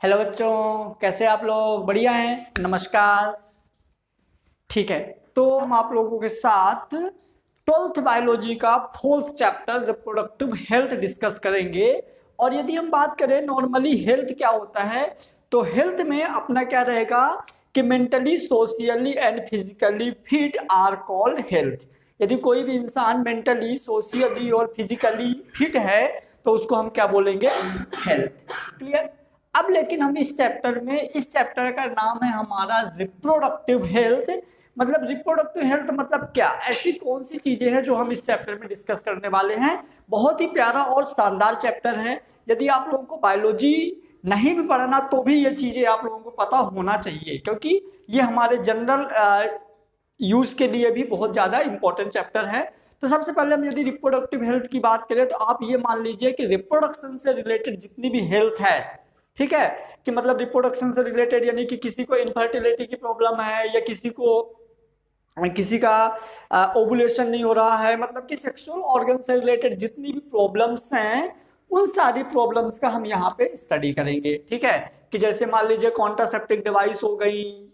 Hello बच्चों, कैसे आप लोग? बढ़िया हैं? नमस्कार। ठीक है, तो हम आप लोगों के साथ 12th बायोलॉजी का 4th chapter reproductive health discuss करेंगे। और यदि हम बात करें नॉर्मली हेल्थ क्या होता है, तो हेल्थ में अपना क्या रहेगा कि mentally, socially and physically fit are called health. यदि कोई भी इंसान मेंटली, सोशियली और फिजिकली फिट है तो उसको हम क्या बोलेंगे? हेल्थ। क्लियर? अब लेकिन हम इस चैप्टर का नाम है हमारा रिप्रोडक्टिव हेल्थ। मतलब रिप्रोडक्टिव हेल्थ मतलब क्या, ऐसी कौन सी चीजें हैं जो हम इस चैप्टर में डिस्कस करने वाले हैं। बहुत ही प्यारा और शानदार चैप्टर है। यदि आप लोगों को बायोलॉजी नहीं भी पढ़ना तो भी ये चीजें आप लोगों को पता होना चाहिए, क्योंकि ये हमारे जनरल यूज के लिए भी बहुत ज्यादा इंपॉर्टेंट चैप्टर है। तो सबसे पहले हम यदि रिप्रोडक्टिव हेल्थ की बात करें तो आप ये मान लीजिए कि रिप्रोडक्शन से रिलेटेड जितनी भी हेल्थ है, ठीक है, कि मतलब रिप्रोडक्शन से रिलेटेड यानी कि किसी को इनफर्टिलिटी की प्रॉब्लम है या किसी का ओवुलेशन नहीं हो रहा है, मतलब कि सेक्सुअल ऑर्गन से रिलेटेड जितनी भी प्रॉब्लम्स हैं उन सारी प्रॉब्लम्स का हम यहाँ पे स्टडी करेंगे। ठीक है, कि जैसे मान लीजिए कॉन्ट्रासेप्टिव डिवाइस हो गई,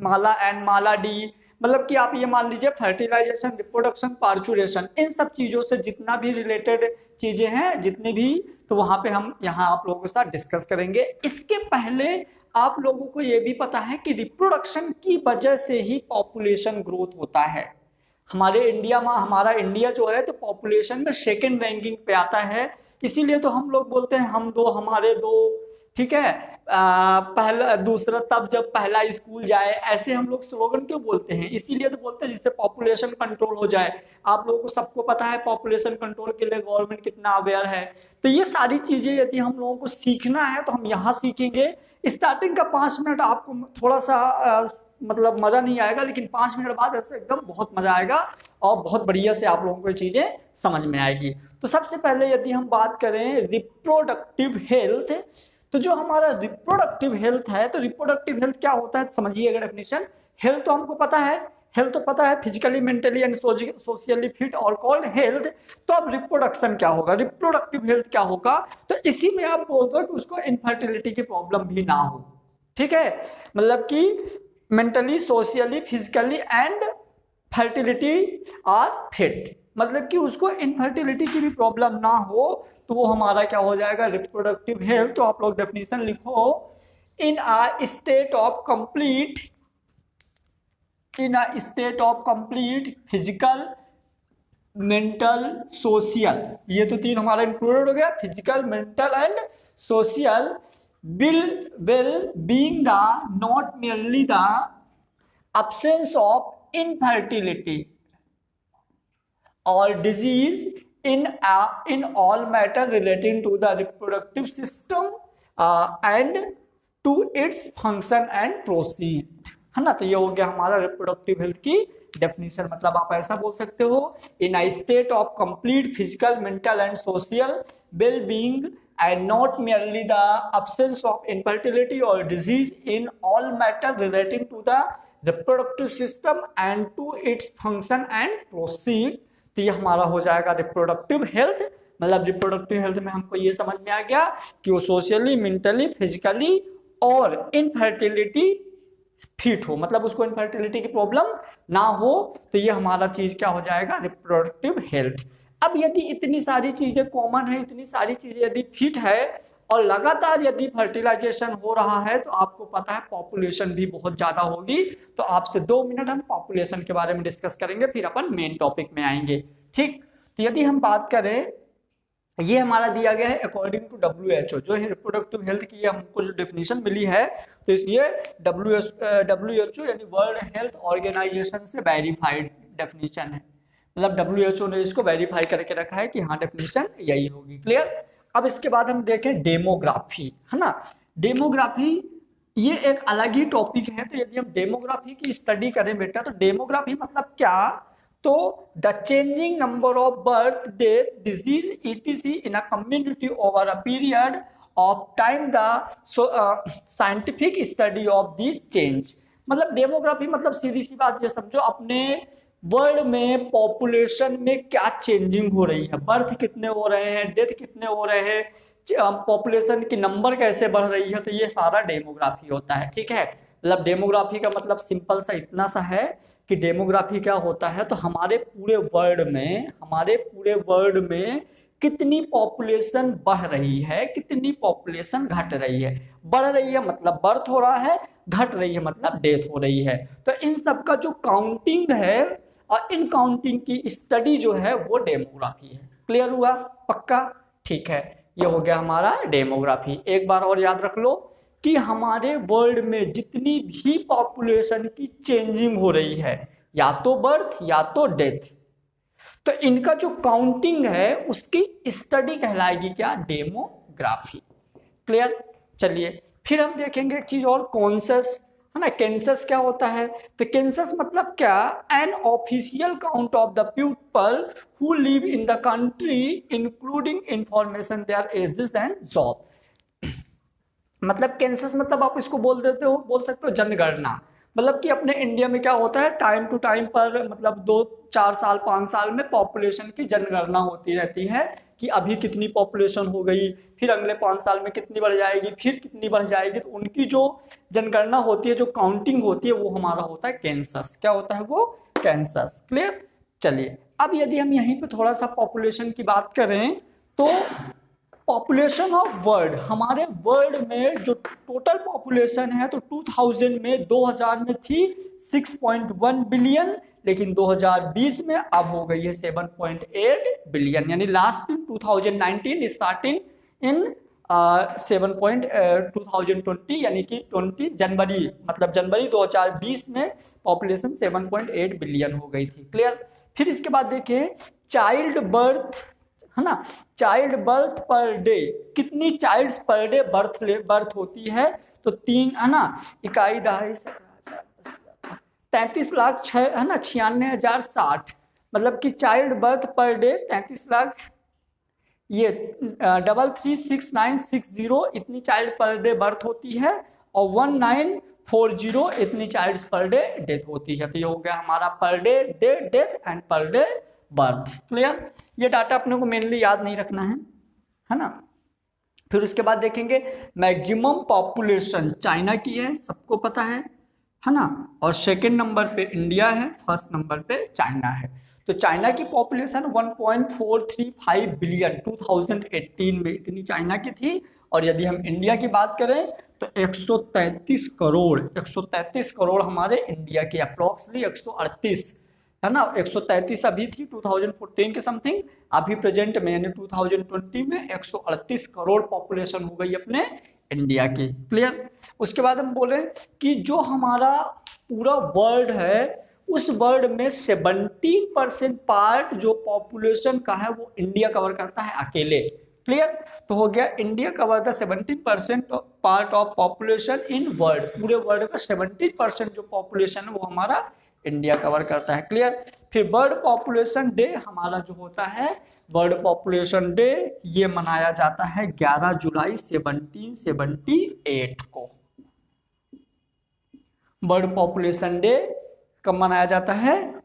माला एंड माला डी, मतलब कि आप ये मान लीजिए फर्टिलाइजेशन, रिप्रोडक्शन, पार्चुरेशन, इन सब चीजों से जितना भी रिलेटेड चीजें हैं जितनी भी, तो वहां पे हम यहाँ आप लोगों के साथ डिस्कस करेंगे। इसके पहले आप लोगों को यह भी पता है कि रिप्रोडक्शन की वजह से ही पॉपुलेशन ग्रोथ होता है। हमारे इंडिया में, हमारा इंडिया जो है तो पॉपुलेशन में सेकंड रैंकिंग पे आता है। इसीलिए तो हम लोग बोलते हैं हम दो हमारे दो। ठीक है, पहला दूसरा तब जब पहला स्कूल जाए, ऐसे हम लोग स्लोगन क्यों बोलते हैं? इसीलिए तो बोलते हैं जिससे पॉपुलेशन कंट्रोल हो जाए। आप लोगों को सबको पता है पॉपुलेशन कंट्रोल के लिए गवर्नमेंट कितना अवेयर है। तो ये सारी चीजें यदि हम लोगों को सीखना है तो हम यहाँ सीखेंगे। स्टार्टिंग का 5 मिनट आपको थोड़ा सा मतलब मजा नहीं आएगा, लेकिन 5 मिनट बाद ऐसे एकदम बहुत मजा आएगा और बहुत बढ़िया से आप लोगों को ये चीजें समझ में आएगी। तो सबसे पहले यदि हम बात करें रिप्रोडक्टिव हेल्थ, तो जो हमारा रिप्रोडक्टिव हेल्थ है, तो रिप्रोडक्टिव हेल्थ क्या होता है समझिएगा डेफिनेशन। हेल्थ तो हमको पता है, हेल्थ तो पता है physically, mentally and socially fit और कॉल्ड हेल्थ। तो अब रिप्रोडक्शन क्या होगा, रिप्रोडक्टिव हेल्थ क्या होगा? तो इसी में आप बोल दो कि उसको इनफर्टिलिटी की प्रॉब्लम भी ना हो। ठीक है, मतलब कि mentally, socially, physically and fertility are fit, मतलब कि उसको इनफर्टिलिटी की भी प्रॉब्लम ना हो, तो वो हमारा क्या हो जाएगा? Reproductive health. तो आप लोग डेफिनेशन लिखो, in a state of complete, in a state of complete physical, mental, social, ये तो तीन हमारा इंक्लूडेड हो गया, physical, mental and social, will well being the not merely the absence of infertility or disease in all matter relating to the reproductive system and to its function and proceed, है ना। तो ये हो गया हमारा reproductive health की definition. मतलब आप ऐसा बोल सकते हो, in a state of complete physical, mental and social well being and not merely the absence of infertility or disease in all matter relating to the reproductive system and to its function and proceed। तो ये हमारा हो जाएगा reproductive health. मतलब reproductive health में हमको ये समझ में आ गया कि वो सोशली, मेंटली, फिजिकली और इनफर्टिलिटी फिट हो, मतलब उसको इनफर्टिलिटी की प्रॉब्लम ना हो। तो ये हमारा चीज क्या हो जाएगा? Reproductive health. अब यदि इतनी सारी चीजें कॉमन है, इतनी सारी चीजें यदि फिट है और लगातार यदि फर्टिलाइजेशन हो रहा है, तो आपको पता है पॉपुलेशन भी बहुत ज्यादा होगी। तो आपसे 2 मिनट हम पॉपुलेशन के बारे में डिस्कस करेंगे, फिर अपन मेन टॉपिक में आएंगे। ठीक, तो यदि हम बात करें, ये हमारा दिया गया है अकॉर्डिंग टू WHO, जो है रिप्रोडक्टिव हेल्थ की हमको जो डेफिनेशन मिली है, तो इसलिए WHO यानी वर्ल्ड हेल्थ ऑर्गेनाइजेशन से वेरीफाइड डेफिनेशन है। मतलब WHO ने इसको वेरीफाई करके रखा है कि हाँ डेफिनेशन यही होगी। क्लियर? अब इसके बाद हम देखें डेमोग्राफी, है ना। डेमोग्राफी ये एक अलग ही टॉपिक है। तो यदि हम डेमोग्राफी की स्टडी करें बेटा, तो डेमोग्राफी मतलब क्या? तो the changing number of birth, death, disease etc in a community over a period of time, the scientific study of this change. मतलब डेमोग्राफी मतलब सीधी सी बात ये समझो, अपने वर्ल्ड में पॉपुलेशन में क्या चेंजिंग हो रही है, बर्थ कितने हो रहे हैं, डेथ कितने हो रहे हैं, पॉपुलेशन की नंबर कैसे बढ़ रही है, तो ये सारा डेमोग्राफी होता है। ठीक है, मतलब डेमोग्राफी का मतलब सिंपल सा इतना सा है कि डेमोग्राफी क्या होता है, तो हमारे पूरे वर्ल्ड में कितनी पॉपुलेशन बढ़ रही है, कितनी पॉपुलेशन घट रही है। बढ़ रही है मतलब बर्थ हो रहा है, घट रही है मतलब डेथ हो रही है। तो इन सब का जो काउंटिंग है और इन काउंटिंग की स्टडी जो है वो डेमोग्राफी है। क्लियर हुआ? पक्का? ठीक है, ये हो गया हमारा डेमोग्राफी। एक बार और याद रख लो कि हमारे वर्ल्ड में जितनी भी पॉपुलेशन की चेंजिंग हो रही है, या तो बर्थ या तो डेथ, तो इनका जो काउंटिंग है उसकी स्टडी कहलाएगी क्या? डेमोग्राफी। क्लियर? चलिए फिर हम देखेंगे एक चीज और, कॉन्सस, है ना। कैंसस क्या होता है? तो कैंसस मतलब क्या? An official count of the people who live in the country including information there ages and job. मतलब कैंसस मतलब आप इसको बोल सकते हो जनगणना। मतलब कि अपने इंडिया में क्या होता है, टाइम टू टाइम पर मतलब 2-4 साल 5 साल में पॉपुलेशन की जनगणना होती रहती है कि अभी कितनी पॉपुलेशन हो गई, फिर अगले 5 साल में कितनी बढ़ जाएगी, फिर कितनी बढ़ जाएगी। तो उनकी जो जनगणना होती है, जो काउंटिंग होती है, वो हमारा होता है कैंसस। क्या होता है वो? कैंसस। क्लियर? चलिए अब यदि हम यहीं पे थोड़ा सा पॉपुलेशन की बात करें तो पॉपुलेशन ऑफ वर्ल्ड, हमारे वर्ल्ड में जो टोटल पॉपुलेशन है तो 2000 में थी 6.1 बिलियन, लेकिन 2020 में अब हो गई है 7.8 बिलियन। यानी लास्ट 2019 स्टार्टिंग इन 2020 यानी कि 20 जनवरी, मतलब जनवरी 2020 में पॉपुलेशन 7.8 बिलियन हो गई थी। क्लियर? फिर इसके बाद देखिए चाइल्ड बर्थ, है ना। चाइल्ड बर्थ पर डे, कितनी चाइल्ड्स पर डे बर्थ होती है? तो 3, है ना, इकाई दहाई 33 लाख 6, है ना, 96,060, मतलब कि child birth per day 33 lakh, ये 336960 इतनी चाइल्ड पर डे बर्थ होती है, और 1940 इतनी चाइल्ड पर डे डेथ होती है। तो ये हो गया हमारा per day death and per day birth. Clear? ये डाटा अपने को मेनली याद नहीं रखना है ना। फिर उसके बाद देखेंगे मैक्सिमम पॉपुलेशन चाइना की है, सबको पता है ना। और सेकंड नंबर पे इंडिया है, फर्स्ट नंबर पे चाइना है। तो चाइना की पॉपुलेशन 1.435 बिलियन 2018 में इतनी चाइना की थी। और यदि हम इंडिया की बात करें तो 133 करोड़ हमारे इंडिया की, अप्रोक्सली 138, है ना। 133 अभी थी 2014 के समथिंग, अभी प्रेजेंट में यानी 2020 में 138 करोड़ पॉपुलेशन हो गई अपने इंडिया की। क्लियर? उसके बाद हम बोले कि जो हमारा पूरा वर्ल्ड है उस वर्ल्ड में 17% पार्ट जो पॉपुलेशन का है वो इंडिया कवर करता है अकेले। क्लियर? तो हो गया India cover the 17% part of population in world, पूरे वर्ल्ड का 17% जो पॉपुलेशन है वो हमारा इंडिया कवर करता है। क्लियर? फिर वर्ल्ड पॉपुलेशन डे हमारा जो होता है, वर्ल्ड पॉपुलेशन डे ये मनाया जाता है 11 जुलाई 1778 को। वर्ल्ड पॉपुलेशन डे कब मनाया जाता है?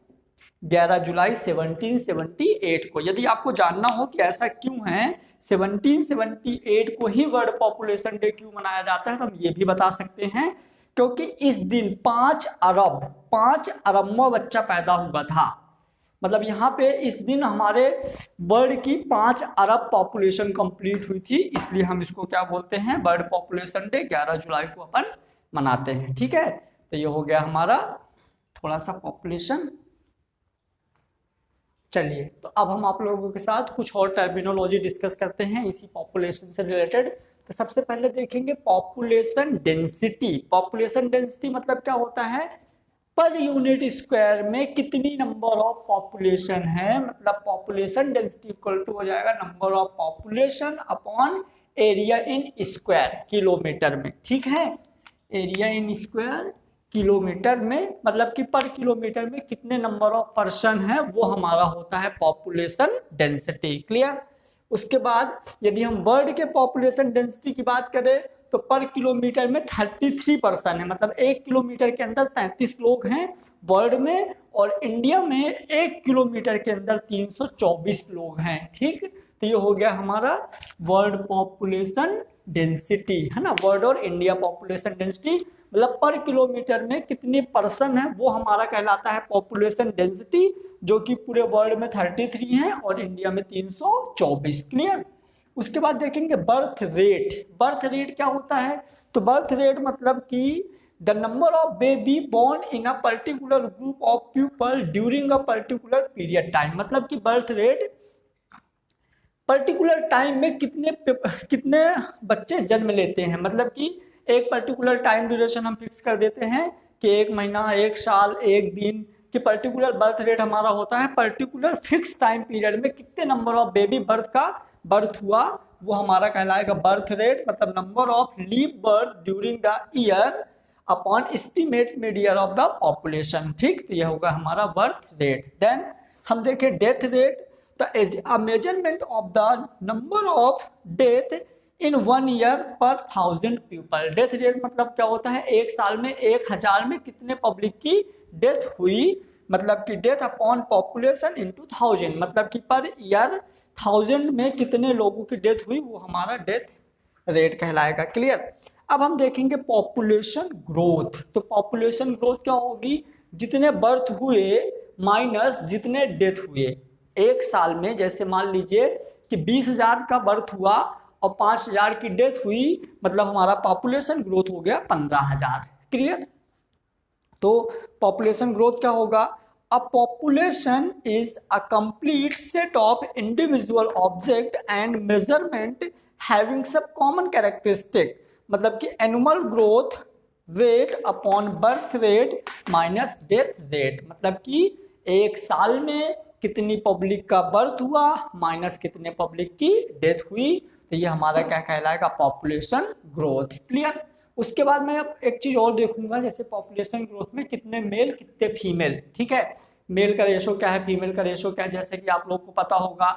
11 जुलाई 1778 को। यदि आपको जानना हो कि ऐसा क्यों है, 1778 को ही वर्ल्ड पॉपुलेशन डे क्यों मनाया जाता है, तो हम ये भी बता सकते हैं क्योंकि इस दिन 5 अरबवां बच्चा पैदा हुआ था। मतलब यहाँ पे इस दिन हमारे वर्ल्ड की 5 अरब पॉपुलेशन कंप्लीट हुई थी, इसलिए हम इसको क्या बोलते हैं? वर्ल्ड पॉपुलेशन डे 11 जुलाई को अपन मनाते हैं। ठीक है, तो ये हो गया हमारा थोड़ा सा पॉपुलेशन। चलिए तो अब हम आप लोगों के साथ कुछ और टर्मिनोलॉजी डिस्कस करते हैं इसी पॉपुलेशन से रिलेटेड। तो सबसे पहले देखेंगे पॉपुलेशन डेंसिटी। पॉपुलेशन डेंसिटी मतलब क्या होता है? पर यूनिट स्क्वायर में कितनी नंबर ऑफ पॉपुलेशन है, मतलब पॉपुलेशन डेंसिटी इक्वल टू हो जाएगा number of population upon area in square kilometre में। ठीक है, एरिया इन स्क्वायर किलोमीटर में, मतलब कि पर किलोमीटर में कितने नंबर ऑफ पर्सन है वो हमारा होता है पॉपुलेशन डेंसिटी। क्लियर? उसके बाद यदि हम वर्ल्ड के पॉपुलेशन डेंसिटी की बात करें तो पर किलोमीटर में 33% है, मतलब 1 किलोमीटर के अंदर 33 लोग हैं वर्ल्ड में, और इंडिया में 1 किलोमीटर के अंदर 324 लोग हैं। ठीक, तो ये हो गया हमारा वर्ल्ड पॉपुलेशन डेंसिटी, है ना। वर्ल्ड और इंडिया पॉपुलेशन डेंसिटी मतलब पर किलोमीटर में कितने पर्सन है वो हमारा कहलाता है पॉपुलेशन डेंसिटी, जो कि पूरे वर्ल्ड में 33 है और इंडिया में 324। क्लियर। उसके बाद देखेंगे बर्थ रेट। बर्थ रेट क्या होता है? तो बर्थ रेट मतलब कि the number of baby born in a particular group of people during a particular period time, मतलब कि बर्थ रेट पर्टिकुलर टाइम में कितने बच्चे जन्म लेते हैं, मतलब कि एक पर्टिकुलर टाइम ड्यूरेशन हम फिक्स कर देते हैं कि 1 महीना, 1 साल, 1 दिन कि पर्टिकुलर बर्थ रेट हमारा होता है पर्टिकुलर फिक्स टाइम पीरियड में कितने नंबर ऑफ बेबी बर्थ हुआ, वो हमारा कहलाएगा बर्थ रेट, मतलब number of leave birth during the year upon estimate mid year of the population. ठीक, तो यह होगा हमारा बर्थ रेट। देन हम देखें डेथ रेट, तो a measurement of the number of death in 1 year per 1000 people। Death rate मतलब क्या होता है? एक साल में 1000 में कितने पब्लिक की डेथ हुई, मतलब कि डेथ अपॉन पॉपुलेशन इनटू 1000, मतलब कि पर ईयर 1000 में कितने लोगों की डेथ हुई, वो हमारा डेथ रेट कहलाएगा। क्लियर। अब हम देखेंगे पॉपुलेशन ग्रोथ। तो पॉपुलेशन ग्रोथ क्या होगी? जितने बर्थ हुए माइनस जितने डेथ हुए एक साल में। जैसे मान लीजिए कि 20,000 का बर्थ हुआ और 5,000 की डेथ हुई, मतलब हमारा पॉपुलेशन ग्रोथ हो गया 15,000। क्लियर। तो पॉपुलेशन ग्रोथ क्या होगा? A population is a complete set of individual object and measurement having सब कॉमन कैरेक्टरिस्टिक, मतलब कि annual growth rate upon birth rate minus death rate, मतलब कि एक साल में कितनी पब्लिक का बर्थ हुआ माइनस कितने पब्लिक की डेथ हुई, तो ये हमारा क्या कहलाएगा? Population growth. क्लियर। उसके बाद मैं अब एक चीज और देखूंगा, जैसे पॉपुलेशन ग्रोथ में कितने मेल कितने फीमेल। ठीक है, मेल का रेशो क्या है, फीमेल का रेशो क्या है। जैसे कि आप लोग को पता होगा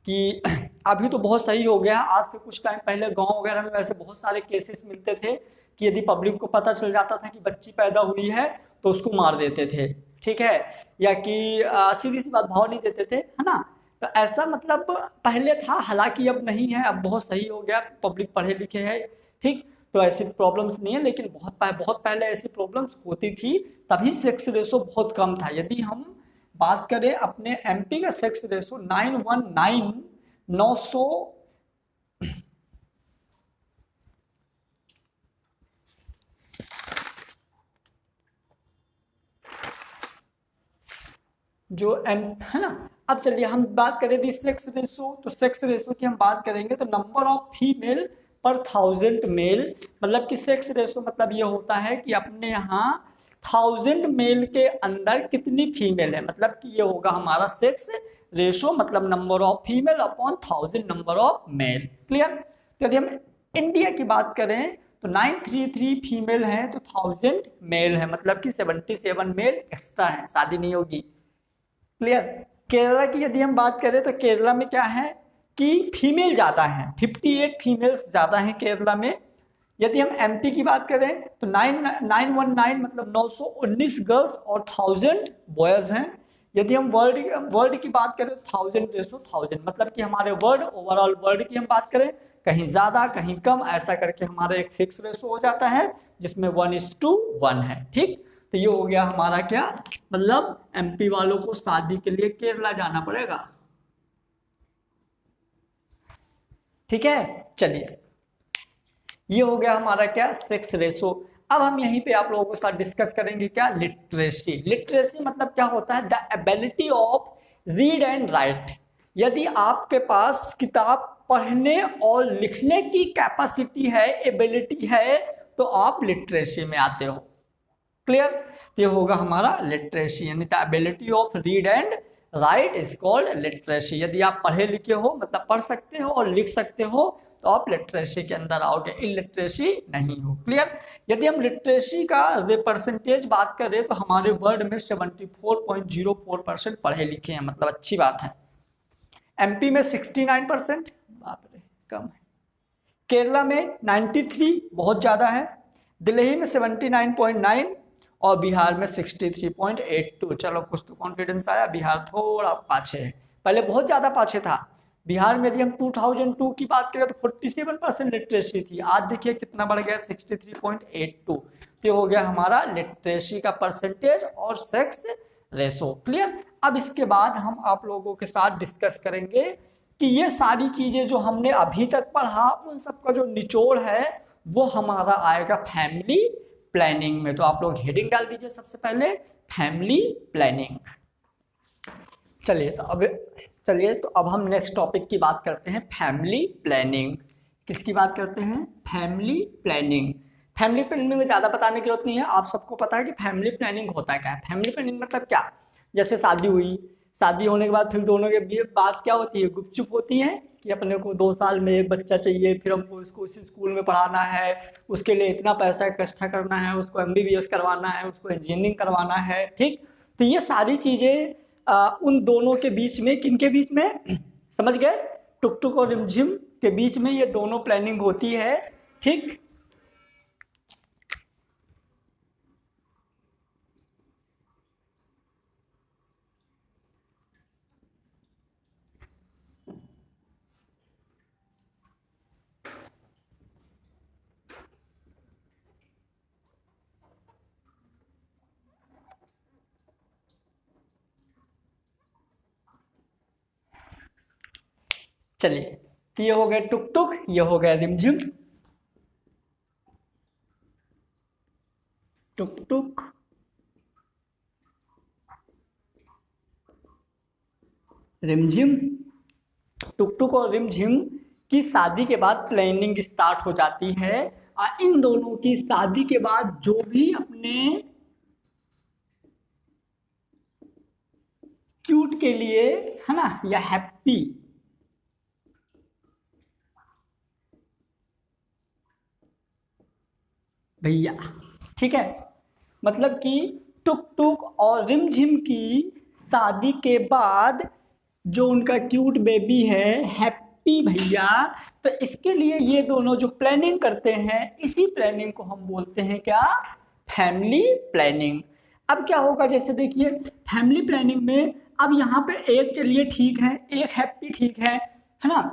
कि अभी तो बहुत सही हो गया, आज से कुछ टाइम पहले गांव वगैरह में वैसे बहुत सारे केसेस मिलते थे कि यदि पब्लिक को पता चल जाता था कि बच्ची पैदा हुई है तो उसको मार देते थे। ठीक है, या कि सीधी सी बात भाव नहीं देते थे, है ना। तो ऐसा मतलब पहले था, हालांकि अब नहीं है, अब बहुत सही हो गया, पब्लिक पढ़े लिखे है। ठीक, तो ऐसी प्रॉब्लम्स नहीं है, लेकिन बहुत पहले ऐसी प्रॉब्लम्स होती थी, तभी सेक्स रेशो बहुत कम था। यदि हम बात करें अपने एमपी का सेक्स रेशो 919 जो एम है ना। अब चलिए हम बात करें दी सेक्स रेशो, तो सेक्स रेशो की हम बात करेंगे तो नंबर ऑफ फीमेल पर 1000 मेल, मतलब कि सेक्स रेशो मतलब ये होता है कि अपने यहाँ 1000 मेल के अंदर कितनी फीमेल है, मतलब कि ये होगा हमारा सेक्स रेशो, मतलब number of female upon 1000 number of male. Clear. तो यदि हम इंडिया की बात करें तो 933 फीमेल हैं तो 1000 मेल है, मतलब कि 77 मेल एक्स्ट्रा है, शादी नहीं होगी। क्लियर। केरला की यदि हम बात करें तो केरला में क्या है कि फीमेल ज्यादा है, 58 फीमेल्स ज्यादा हैं केरला में। यदि हम एमपी की बात करें तो 919 मतलब 919 गर्ल्स और 1000 बॉयज हैं। यदि हम वर्ल्ड की बात करें तो 1000 रेशो 1000, मतलब कि हमारे ओवरऑल वर्ल्ड की हम बात करें कहीं ज्यादा कहीं कम, ऐसा करके हमारा एक फिक्स रेशो हो जाता है जिसमें 1:1 है। ठीक, तो ये हो गया हमारा क्या, मतलब एमपी वालों को शादी के लिए केरला जाना पड़ेगा। ठीक है, चलिए ये हो गया हमारा क्या, सेक्स रेशो। अब हम यहीं पे आप लोगों के साथ डिस्कस करेंगे क्या, लिटरेसी। लिटरेसी मतलब क्या होता है? The ability of read and right. यदि आपके पास किताब पढ़ने और लिखने की कैपेसिटी है, एबिलिटी है, तो आप लिटरेसी में आते हो। क्लियर। तो ये होगा हमारा लिटरेसी, यानी the ability of read and right is called literacy. यदि आप पढ़े लिखे हो, मतलब पढ़ सकते हो और लिख सकते हो, तो आप लिटरेसी के अंदर आओगे, इलिटरेसी नहीं हो। क्लियर। यदि हम लिटरेसी का परसेंटेज बात करें तो हमारे वर्ल्ड में 74.04% पढ़े लिखे हैं, मतलब अच्छी बात है। एमपी में 69%, बाप रे कम है। केरला में 93, बहुत ज़्यादा है। दिल्ली में 79.9 और बिहार में 63.82। चलो कुछ तो कॉन्फिडेंस आया, बिहार थोड़ा पाछे है, पहले बहुत ज़्यादा पाछे था। बिहार में यदि हम 2002 की बात करें तो 47% लिटरेसी थी, आज देखिए कितना बढ़ गया 63.82। तो हो गया हमारा लिटरेसी का परसेंटेज और सेक्स रेशो। क्लियर। अब इसके बाद हम आप लोगों के साथ डिस्कस करेंगे कि ये सारी चीजें जो हमने अभी तक पढ़ा उन सबका जो निचोड़ है वो हमारा आएगा फैमिली प्लानिंग में। तो आप लोग हेडिंग डाल दीजिए सबसे पहले, फैमिली प्लानिंग। चलिए तो अब हम नेक्स्ट टॉपिक की बात करते हैं, फैमिली प्लानिंग। किसकी बात करते हैं? Family planning. फैमिली प्लानिंग में ज़्यादा बताने की जरूरत नहीं है, आप सबको पता है कि फैमिली प्लानिंग होता क्या है। फैमिली प्लानिंग मतलब क्या? जैसे शादी हुई, शादी होने के बाद फिर दोनों के बाद क्या होती है? गुपचुप होती है कि अपने को 2 साल में एक बच्चा चाहिए, फिर हमको उसको उसी स्कूल में पढ़ाना है, उसके लिए इतना पैसा इकट्ठा करना है, उसको MBBS करवाना है, उसको इंजीनियरिंग करवाना है। ठीक, तो ये सारी चीज़ें उन दोनों के बीच में, किनके बीच में? समझ गए? टुक टुक और रिमझिम के बीच में ये दोनों प्लानिंग होती है। ठीक, चलिए तो ये हो गए टुक टुक, ये हो गया रिमझिम। टुक टुक, रिमझिम। टुक टुक और रिमझिम की शादी के बाद प्लानिंग स्टार्ट हो जाती है। और इन दोनों की शादी के बाद जो भी अपने क्यूट के लिए, है ना, या हैप्पी, भैया, ठीक है, मतलब कि टुक टुक और रिमझिम की शादी के बाद जो उनका क्यूट बेबी है हैप्पी भैया, तो इसके लिए ये दोनों जो प्लानिंग करते हैं, इसी प्लानिंग को हम बोलते हैं क्या? Family planning. अब क्या होगा, जैसे देखिए फैमिली प्लानिंग में अब यहाँ पे एक, चलिए ठीक है, एक हैप्पी ठीक है ना,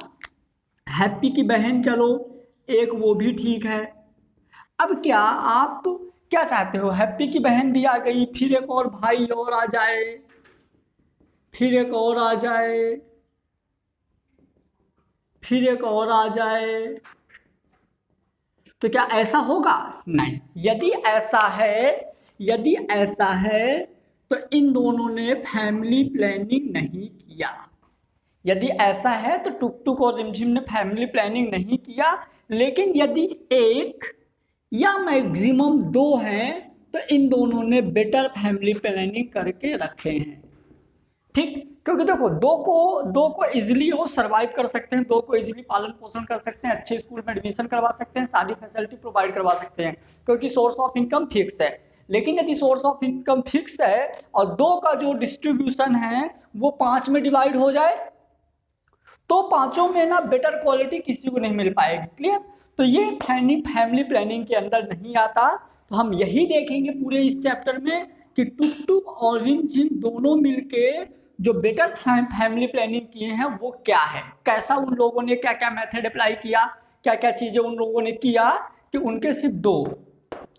हैप्पी की बहन, चलो एक वो भी ठीक है। अब क्या आप क्या चाहते हो? हैप्पी की बहन भी आ गई, फिर एक और भाई और आ जाए, फिर एक और आ जाए, फिर एक और आ जाए, तो क्या ऐसा होगा? नहीं। यदि ऐसा है तो इन दोनों ने फैमिली प्लानिंग नहीं किया। यदि ऐसा है तो टुक टुक और रिमझिम ने फैमिली प्लानिंग नहीं किया। लेकिन यदि एक या मैक्सिमम 2 हैं तो इन दोनों ने बेटर फैमिली प्लानिंग करके रखे हैं। ठीक, क्योंकि देखो दो को इजीली वो सरवाइव कर सकते हैं, 2 को इजीली पालन पोषण कर सकते हैं, अच्छे स्कूल में एडमिशन करवा सकते हैं, सारी फैसिलिटी प्रोवाइड करवा सकते हैं, क्योंकि सोर्स ऑफ इनकम फिक्स है। लेकिन यदि सोर्स ऑफ इनकम फिक्स है और 2 का जो डिस्ट्रीब्यूशन है वो 5 में डिवाइड हो जाए, तो पांचों में ना बेटर क्वालिटी किसी को नहीं मिल पाएगी। क्लियर? तो ये फैमिली प्लानिंग के अंदर नहीं आता। तो हम यही देखेंगे पूरे इस चैप्टर में कि टुक टुक और रिमझिम दोनों मिलके जो बेटर फैमिली प्लानिंग किए हैं वो क्या है, कैसा उन लोगों ने क्या क्या मेथड अप्लाई किया, क्या क्या चीजें उन लोगों ने किया कि उनके सिर्फ 2,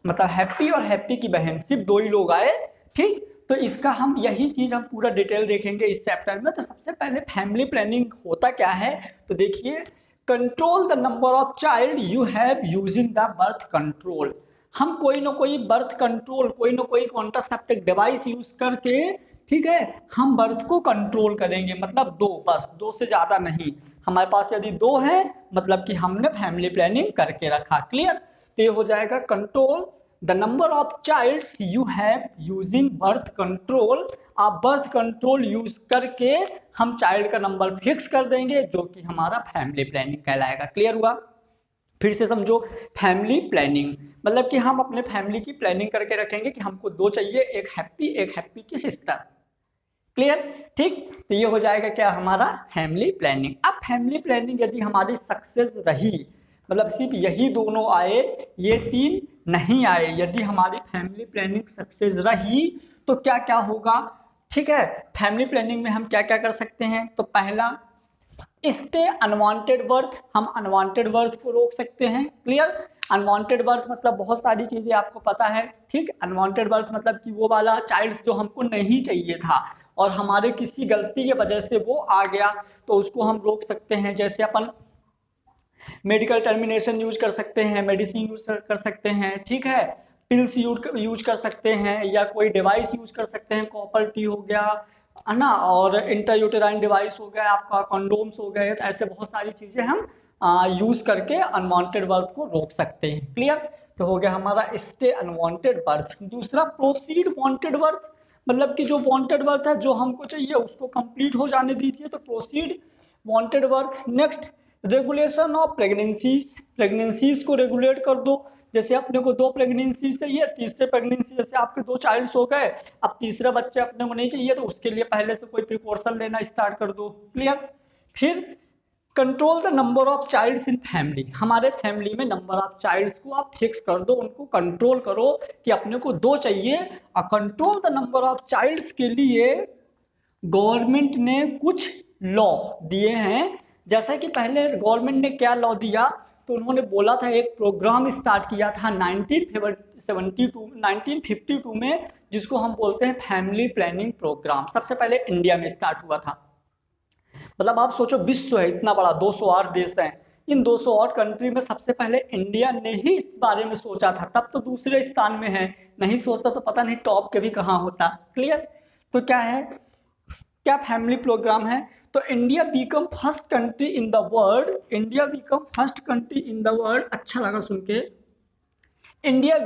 मतलब हैप्पी और हैप्पी की बहन, सिर्फ 2 ही लोग आए। ठीक, तो इसका हम यही चीज हम पूरा डिटेल देखेंगे इस चैप्टर में। तो सबसे पहले फैमिली प्लानिंग होता क्या है, तो देखिए, control the number of child you have using the birth control. हम कोई ना कोई बर्थ कंट्रोल, कोई ना कोई कॉन्ट्रासेप्टिव डिवाइस यूज करके, ठीक है, हम बर्थ को कंट्रोल करेंगे। मतलब 2, बस 2 से ज्यादा नहीं। हमारे पास यदि 2 है मतलब कि हमने फैमिली प्लानिंग करके रखा। क्लियर? तो ये हो जाएगा control the number of childs you have using birth control. आप बर्थ कंट्रोल यूज करके हम चाइल्ड का नंबर फिक्स कर देंगे, जो कि हमारा फैमिली प्लानिंग कहलाएगा। क्लियर हुआ? फिर से समझो, फैमिली प्लानिंग मतलब कि हम अपने फैमिली की प्लानिंग करके रखेंगे कि हमको 2 चाहिए, एक हैप्पी की सिस्टर। क्लियर, ठीक। तो ये हो जाएगा क्या हमारा फैमिली प्लानिंग। अब फैमिली प्लानिंग यदि हमारी सक्सेस रही, मतलब सिर्फ यही दोनों आए, ये तीन नहीं आए, यदि हमारी फैमिली प्लानिंग सक्सेस रही तो क्या क्या होगा, ठीक है। फैमिली प्लानिंग में हम क्या क्या कर सकते हैं, तो पहला स्टे अनवांटेड बर्थ, हम अनवांटेड बर्थ को रोक सकते हैं। क्लियर, अनवांटेड बर्थ मतलब बहुत सारी चीजें आपको पता है, ठीक। अनवांटेड बर्थ मतलब कि वो वाला चाइल्ड जो हमको नहीं चाहिए था और हमारे किसी गलती की वजह से वो आ गया, तो उसको हम रोक सकते हैं। जैसे अपन मेडिकल टर्मिनेशन यूज कर सकते हैं, मेडिसिन यूज कर सकते हैं, ठीक है। पिल्स यूज कर सकते हैं, या कोई डिवाइस यूज कर सकते हैं, कॉपर टी हो गया है ना, और इंट्रायूटेराइन डिवाइस हो गया आपका, कॉन्डोम्स हो गए, तो ऐसे बहुत सारी चीजें हम यूज करके अनवांटेड बर्थ को रोक सकते हैं। क्लियर, तो हो गया हमारा स्टे अनवांटेड बर्थ। दूसरा प्रोसीड वांटेड बर्थ, मतलब कि जो वांटेड बर्थ है, जो हमको चाहिए उसको कंप्लीट हो जाने दीजिए, तो proceed wanted birth. Next regulation of pregnancies, pregnancies को रेगुलेट कर दो। जैसे अपने को 2 प्रेगनेंसी चाहिए, तीसरे प्रेगनेंसी जैसे आपके 2 चाइल्ड्स हो गए, अब तीसरा बच्चे अपने को नहीं चाहिए, तो उसके लिए पहले से कोई प्रिकॉशन लेना स्टार्ट कर दो। क्लियर, फिर control the number of childs in family, हमारे फैमिली में नंबर ऑफ चाइल्ड्स को आप फिक्स कर दो, उनको कंट्रोल करो कि अपने को 2 चाहिए। और control the number of childs के लिए गवर्नमेंट ने कुछ लॉ दिए हैं। जैसा कि पहले गवर्नमेंट ने क्या लॉ दिया, तो उन्होंने बोला था, एक प्रोग्राम स्टार्ट किया था 1952 में, जिसको हम बोलते हैं फैमिली प्लानिंग प्रोग्राम। सबसे पहले इंडिया में स्टार्ट हुआ था। मतलब आप सोचो, विश्व है इतना बड़ा, 208 देश हैं, इन 208 कंट्री में सबसे पहले इंडिया ने ही इस बारे में सोचा था। तब तो दूसरे स्थान में है, नहीं सोचता तो पता नहीं टॉप के भी कहाँ होता। क्लियर, तो क्या है, क्या फैमिली प्रोग्राम है, तो India become first country in the world, India become first country in the world, अच्छा लगा सुन के, India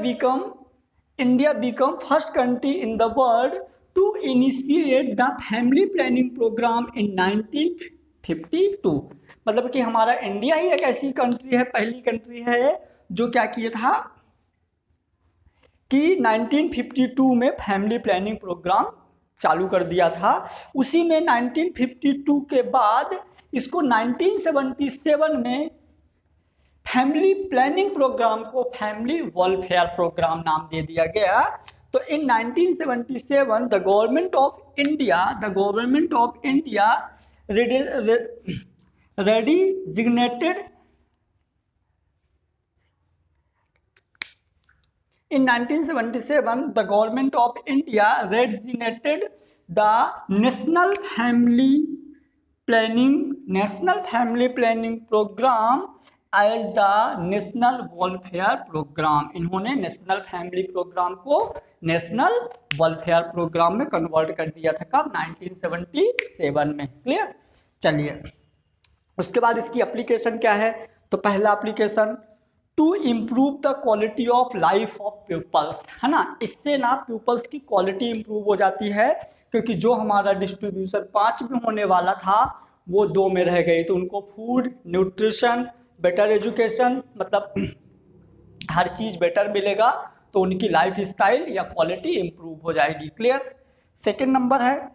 become first country in the world to initiate the family planning program in 1952। मतलब कि हमारा इंडिया ही एक ऐसी कंट्री है, पहली कंट्री है जो क्या किया था कि 1952 में फैमिली प्लानिंग प्रोग्राम चालू कर दिया था। उसी में 1952 के बाद इसको 1977 में फैमिली प्लानिंग प्रोग्राम को फैमिली वेलफेयर प्रोग्राम नाम दे दिया गया। तो in 1977 the government of India redesignated In 1977, the government of India designated the National Family Planning Program as the National Welfare Program। इन्होंने नेशनल फैमिली प्रोग्राम को national welfare programme में convert कर दिया था। कब, 1977 में। क्लियर, चलिए उसके बाद इसकी एप्लीकेशन क्या है, तो पहला application to improve the quality of life of peoples, है ना। इससे ना पीपल्स की क्वालिटी इंप्रूव हो जाती है, क्योंकि जो हमारा डिस्ट्रीब्यूशन 5 में होने वाला था वो 2 में रह गई। तो उनको फूड, न्यूट्रिशन, बेटर एजुकेशन, मतलब हर चीज बेटर मिलेगा, तो उनकी लाइफ स्टाइल या क्वालिटी इंप्रूव हो जाएगी। क्लियर, सेकेंड नंबर है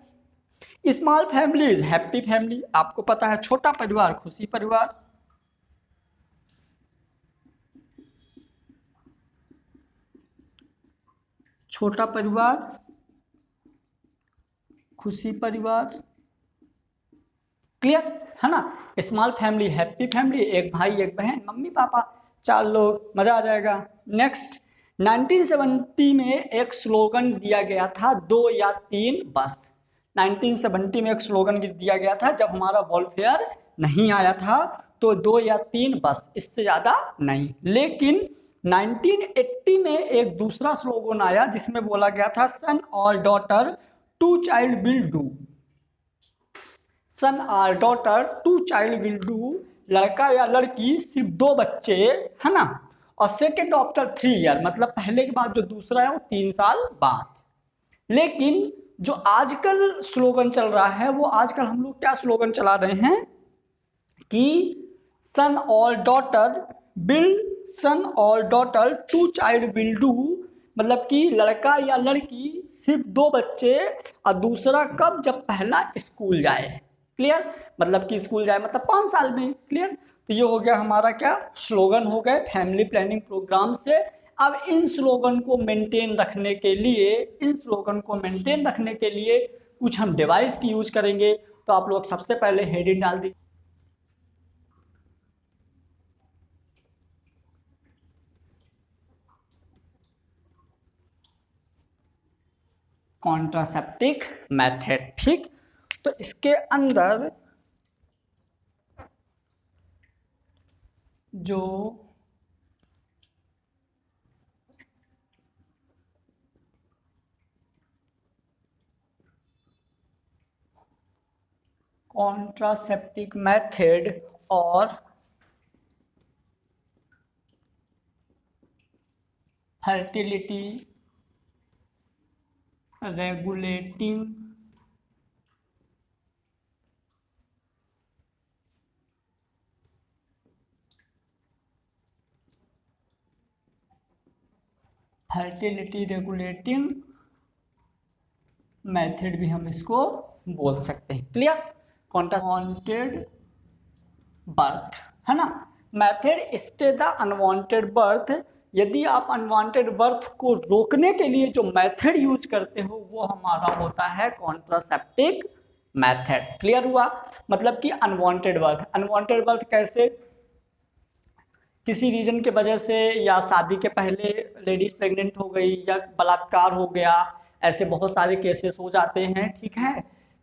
स्मॉल फैमिलीज हैप्पी फैमिली। आपको पता है छोटा परिवार खुशी परिवार, छोटा परिवार खुशी परिवार। क्लियर है ना, स्मॉल फैमिली हैप्पी फैमिली, एक भाई एक बहन, मम्मी पापा 4 लोग, मजा आ जाएगा। नेक्स्ट 1970 में एक स्लोगन दिया गया था, 2 या 3 बस। 1970 में एक स्लोगन दिया गया था, जब हमारा वेलफेयर नहीं आया था, तो 2 या 3 बस, इससे ज्यादा नहीं। लेकिन 1980 में एक दूसरा स्लोगन आया जिसमें बोला गया था सन और डॉटर 2 चाइल्ड विल डू, सन और डॉटर 2 चाइल्ड विल डू, लड़का या लड़की सिर्फ 2 बच्चे, है ना। और सेकेंड आफ्टर 3 ईयर, मतलब पहले के बाद जो दूसरा है वो 3 साल बाद। लेकिन जो आजकल स्लोगन चल रहा है, वो आजकल हम लोग क्या स्लोगन चला रहे हैं कि सन और डॉटर 2 चाइल्ड विल डू, मतलब कि लड़का या लड़की सिर्फ 2 बच्चे, और दूसरा कब, जब पहला स्कूल जाए। क्लियर, मतलब कि स्कूल जाए मतलब 5 साल में। क्लियर, तो ये हो गया हमारा क्या, स्लोगन हो गए फैमिली प्लानिंग प्रोग्राम से। अब इन स्लोगन को मेंटेन रखने के लिए, कुछ हम डिवाइस की यूज करेंगे। तो आप लोग सबसे पहले हेडिंग डाल दीजिए, कॉन्ट्रासेप्टिक मेथड। ठीक, तो इसके अंदर जो कॉन्ट्रासेप्टिक मेथड और फर्टिलिटी रेगुलेटिंग मेथड भी हम इसको बोल सकते हैं। क्लियर, कॉन्ट्रावांटेड बर्थ है ना, method stay the unwanted birth. यदि आप अनवांटेड बर्थ को रोकने के लिए जो मेथड यूज करते हो वो हमारा होता है कॉन्ट्रासेप्टिक मेथड। क्लियर हुआ, मतलब कि अनवांटेड बर्थ कैसे, किसी रीजन के वजह से या शादी के पहले लेडीज प्रेग्नेंट हो गई या बलात्कार हो गया, ऐसे बहुत सारे केसेस हो जाते हैं। ठीक है,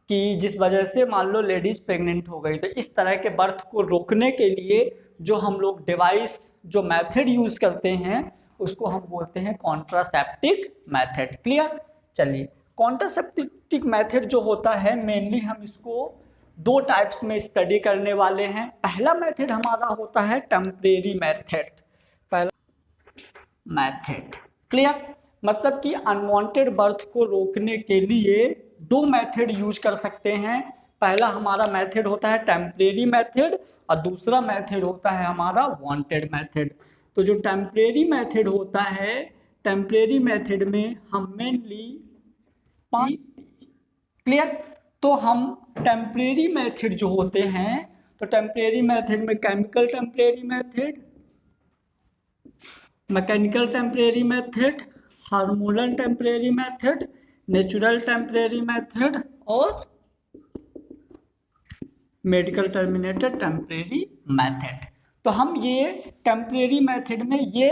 कि जिस वजह से मान लो लेडीज प्रेग्नेंट हो गई, तो इस तरह के बर्थ को रोकने के लिए जो हम लोग डिवाइस, जो मेथड यूज करते हैं उसको हम बोलते हैं कॉन्ट्रासेप्टिक मेथड। क्लियर, चलिए कॉन्ट्रासेप्टिक मेथड जो होता है मेनली हम इसको 2 टाइप्स में स्टडी करने वाले हैं। पहला मेथड हमारा होता है टेम्परेरी मेथड। पहला मेथड, क्लियर, मतलब कि अनवांटेड बर्थ को रोकने के लिए 2 मेथड यूज कर सकते हैं। पहला हमारा मेथड होता है टेम्परेरी मेथड और दूसरा मेथड होता है हमारा वांटेड मेथड। तो जो टेम्परेरी मेथड होता है, टेम्परेरी मेथड में हम मेनली, क्लियर, तो हम टेम्परेरी मेथड जो होते हैं, तो टेम्परेरी मेथड में chemical temporary method, mechanical temporary method, hormonal temporary method, natural temporary method और मेडिकल टर्मिनेटेड टेम्परेरी मेथड। तो हम ये टेम्परेरी मेथड में ये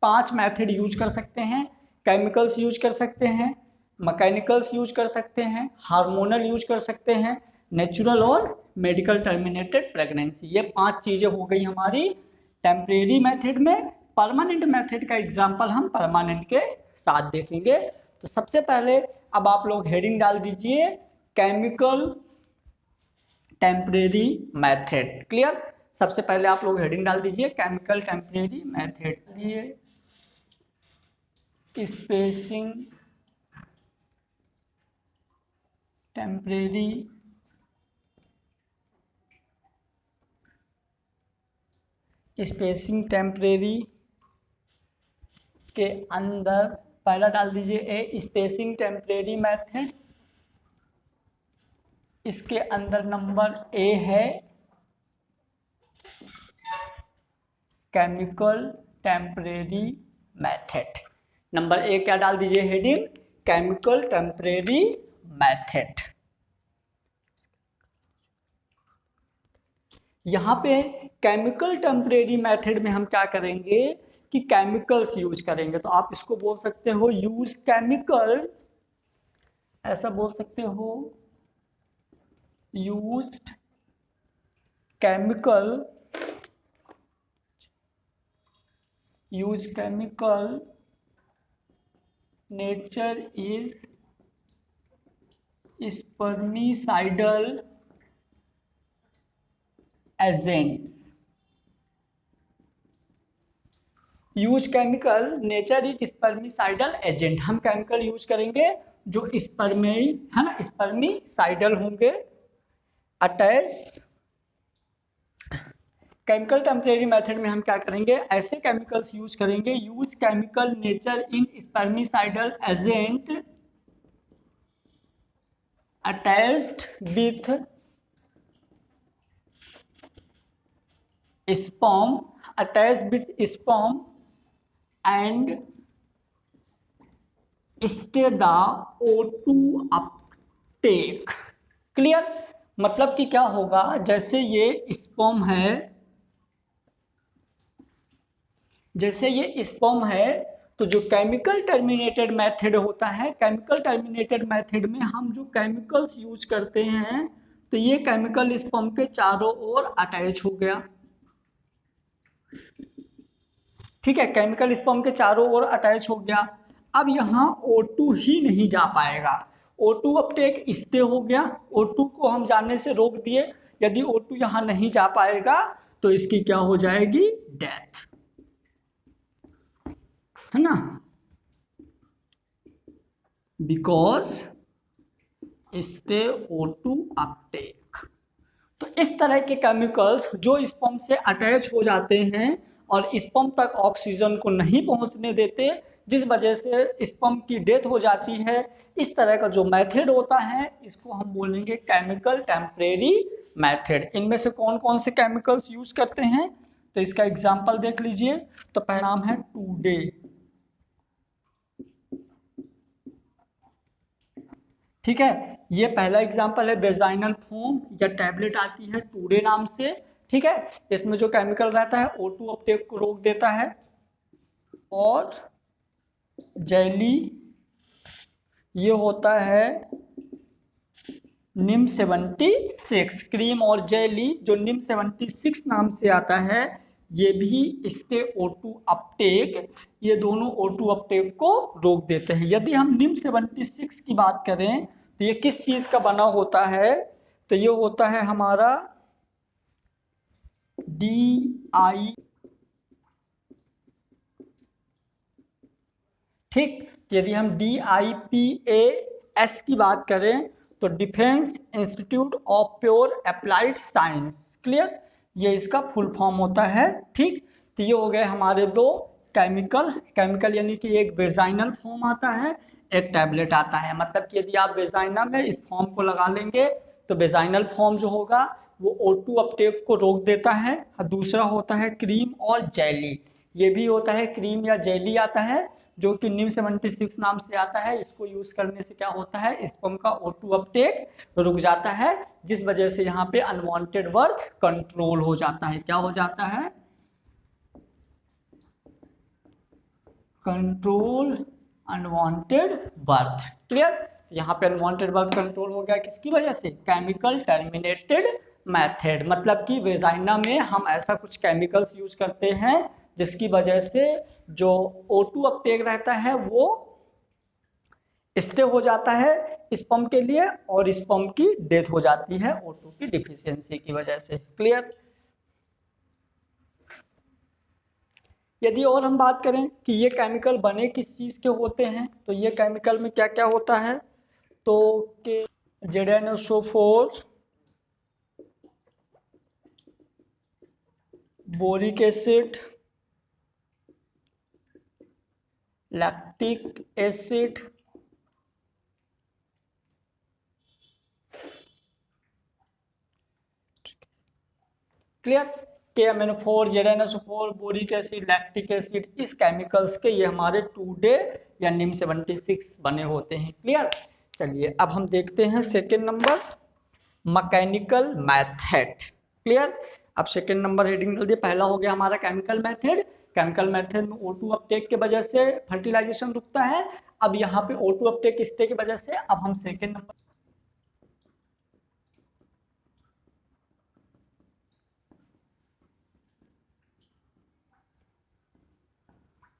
5 मेथड यूज कर सकते हैं। केमिकल्स यूज कर सकते हैं, मैकेनिकल्स यूज कर सकते हैं, हार्मोनल यूज कर सकते हैं, नेचुरल और मेडिकल टर्मिनेटेड प्रेगनेंसी। ये 5 चीजें हो गई हमारी टेम्परेरी मेथड में। परमानेंट मेथड का एग्जांपल हम परमानेंट के साथ देखेंगे। तो सबसे पहले अब आप लोग हेडिंग डाल दीजिए केमिकल टेम्परेरी मेथड। क्लियर, सबसे पहले आप लोग हेडिंग डाल दीजिए केमिकल टेम्परेरी मेथड। ये स्पेसिंग टेम्परेरी के अंदर पहला डाल दीजिए ए स्पेसिंग टेम्परेरी मेथड, इसके अंदर नंबर ए है chemical temporary method. Number A क्या डाल दीजिए हेडिंग, केमिकल टेम्परेरी मेथड। यहाँ पे केमिकल टेम्परेरी मेथड में हम क्या करेंगे कि केमिकल्स यूज करेंगे। तो आप इसको बोल सकते हो यूज केमिकल, ऐसा बोल सकते हो used chemical, use chemical nature is spermicidal agents. Use chemical nature is spermicidal agent. हम केमिकल यूज करेंगे जो स्पर्मी है ना, स्पर्मिसाइडल होंगे, अटैच केमिकल टेम्परेरी मेथड में हम क्या करेंगे, ऐसे केमिकल्स यूज करेंगे, use chemical nature in spermicidal agent attached with sperm and stay the O2 Uptake. Clear? मतलब कि क्या होगा, जैसे ये स्पर्म है, तो जो केमिकल टर्मिनेटेड मेथड होता है, केमिकल टर्मिनेटेड मेथड में हम जो केमिकल्स यूज करते हैं, तो ये केमिकल स्पर्म के चारों ओर अटैच हो गया। ठीक है, केमिकल स्पर्म के चारों ओर अटैच हो गया। अब यहाँ O2 ही नहीं जा पाएगा, O2 अपटेक स्टे हो गया, O2 को हम जाने से रोक दिए। यदि O2 यहाँ नहीं जा पाएगा तो इसकी क्या हो जाएगी, डेथ, है ना, बिकॉज स्टे O2 अपटेक। तो इस तरह के केमिकल्स जो स्पर्म से अटैच हो जाते हैं और स्पर्म तक ऑक्सीजन को नहीं पहुंचने देते, जिस वजह से स्पर्म की डेथ हो जाती है, इस तरह का जो मेथड होता है इसको हम बोलेंगे केमिकल टेम्परेरी मेथड। इनमें से कौन कौन से केमिकल्स यूज करते हैं, तो इसका एग्जांपल देख लीजिए। तो पहला नाम है टूडे। ठीक है, ये पहला एग्जांपल है। वेजाइनल फोम या टैबलेट आती है टूडे नाम से। ठीक है, इसमें जो केमिकल रहता है O2 अपटेक को रोक देता है। और जेली, ये होता है निम 76। क्रीम और जेली जो निम 76 नाम से आता है, ये भी स्टे O2 अपटेक, ये दोनों O2 अपटेक को रोक देते हैं। यदि हम निम 76 की बात करें तो ये किस चीज का बना होता है, तो ये होता है हमारा DI। ठीक, यदि हम DIPAS की बात करें तो defence institute of pure applied science. Clear, ये इसका फुल फॉर्म होता है। ठीक, तो ये हो गए हमारे दो केमिकल यानी कि एक वेजाइनल फॉर्म आता है, एक टैबलेट आता है। मतलब कि यदि आप वेजाइना में इस फॉर्म को लगा लेंगे तो वेजाइनल फॉर्म जो होगा वो O2 अपटेक को रोक देता है। दूसरा होता है क्रीम और जेली, ये भी होता है क्रीम या जेली आता है, जो कि निम 76 नाम से आता है। इसको यूज करने से क्या होता है, स्पर्म का O2 अपटेक रुक जाता है, जिस वजह से यहाँ पे अनवांटेड बर्थ कंट्रोल हो जाता है। क्या हो जाता है, कंट्रोल अनवांटेड बर्थ। क्लियर, यहाँ पे अनवांटेड बर्थ कंट्रोल हो गया किसकी वजह से, केमिकल टर्मिनेटेड मेथड। मतलब कि वेजाइना में हम ऐसा कुछ केमिकल्स यूज करते हैं जिसकी वजह से जो O2 अपटेक रहता है वो स्टे हो जाता है स्पर्म के लिए, और स्पर्म की डेथ हो जाती है O2 की डिफिशियंसी की वजह से। क्लियर, यदि और हम बात करें कि ये केमिकल बने किस चीज के होते हैं, तो ये केमिकल में क्या क्या होता है, तो के जेडेनोसोफोर, boric acid, lactic acid, clear, KMnO4, जेडेनोसोफोर, बोरिक एसिड, लैक्टिक एसिड, इस केमिकल्स के ये हमारे टूडे या निम 76 बने होते हैं। क्लियर, चलिए अब हम देखते हैं second number, mechanical method. Clear, अब सेकेंड नंबर हेडिंग डाल दिए। पहला हो गया हमारा केमिकल मेथड। केमिकल मेथड में O2 अपटेक के वजह से फर्टिलाइजेशन रुकता है। अब यहाँ पे O2 अपटेक स्टे की वजह से अब हम सेकेंड नंबर,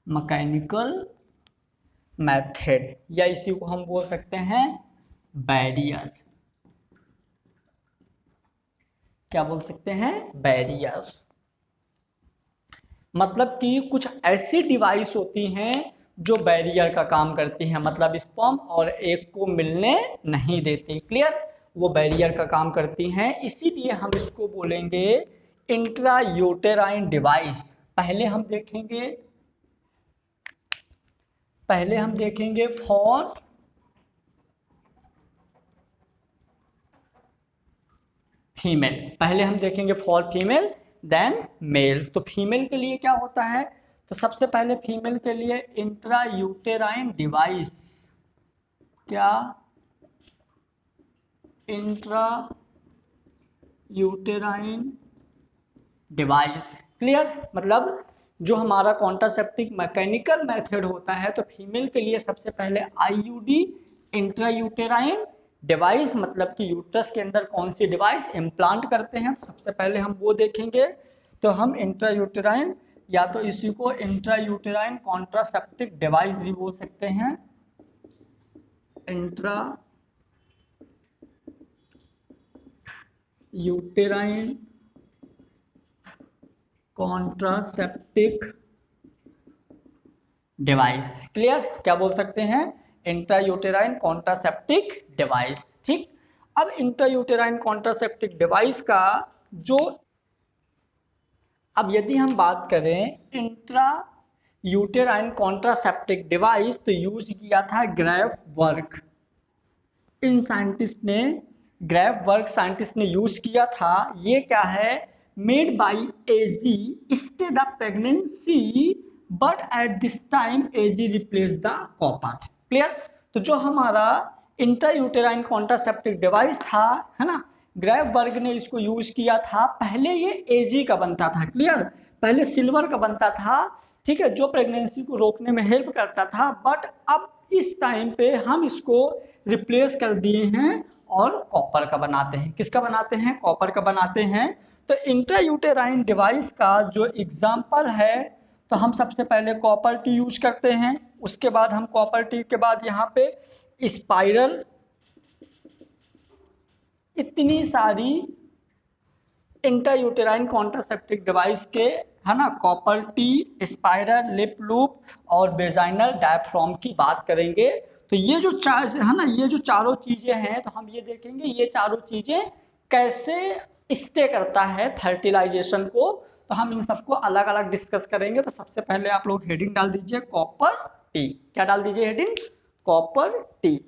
मैकेनिकल मेथड, या इसी को हम बोल सकते हैं बैरियर। क्या बोल सकते हैं, बैरियर। मतलब कि कुछ ऐसी डिवाइस होती हैं जो बैरियर का काम करती हैं, मतलब स्पर्म और एग को मिलने नहीं देती। क्लियर, वो बैरियर का काम करती हैं, इसीलिए हम इसको बोलेंगे इंट्रायूटेराइन डिवाइस, पहले हम देखेंगे फॉर फीमेल, पहले हम देखेंगे फॉर फीमेल देन मेल। तो फीमेल के लिए क्या होता है, तो सबसे पहले फीमेल के लिए इंट्रायूटेराइन डिवाइस, क्या इंट्रायूटेराइन डिवाइस, क्लियर, मतलब जो हमारा कॉन्ट्रासेप्टिव मैकेनिकल मेथड होता है, तो फीमेल के लिए सबसे पहले आईयूडी इंट्रायूटेराइन डिवाइस, मतलब कि यूट्रस के अंदर कौन सी डिवाइस इम्प्लांट करते हैं, सबसे पहले हम वो देखेंगे। तो हम इंट्रायूटेराइन, या तो इसी को इंट्रायूटेराइन कॉन्ट्रासेप्टिव डिवाइस भी बोल सकते हैं, intra uterine contraceptive device, clear, क्या बोल सकते हैं, इंट्रायूटेराइन कॉन्ट्रासेप्टिक डिवाइस, ठीक। अब इंट्रायूटेराइन कॉन्ट्रासेप्टिक डिवाइस का जो, अब यदि हम बात करें इंट्रा यूटेराइन कॉन्ट्रासेप्टिक डिवाइस, तो यूज किया था ग्रेफ वर्क, इन साइंटिस्ट ने, ग्रेफ वर्क साइंटिस्ट ने यूज किया था। ये क्या है, made by AG stay the pregnancy but at this time AG replace the copper, clear. तो जो हमारा इंट्रायूटेराइन कॉन्ट्रासेप्टिव डिवाइस था, है ना, ग्रेफ वर्ग ने इसको यूज किया था। पहले ये एजी का बनता था, क्लियर, पहले सिल्वर का बनता था, ठीक है, जो प्रेगनेंसी को रोकने में हेल्प करता था, बट अब इस टाइम पे हम इसको रिप्लेस कर दिए हैं और कॉपर का बनाते हैं। किसका बनाते हैं, कॉपर का बनाते हैं। तो इंट्रायूटेराइन डिवाइस का जो एग्जाम्पल है, तो हम सबसे पहले कॉपर टी यूज करते हैं, उसके बाद हम कॉपर टी के बाद यहाँ पे स्पाइरल, इतनी सारी इंट्रायूटेराइन कॉन्ट्रासेप्टिव डिवाइस के, है ना, copper T, spiral, lip loop और वेजाइनल डायफ्राम की बात करेंगे। तो ये जो चार है ना, ये जो चारों चीजें हैं, तो हम ये देखेंगे ये चारों चीजें कैसे स्टे करता है फर्टिलाइजेशन को, तो हम इन सबको अलग अलग डिस्कस करेंगे। तो सबसे पहले आप लोग हेडिंग डाल दीजिए कॉपर टी, क्या डाल दीजिए हेडिंग, कॉपर टी।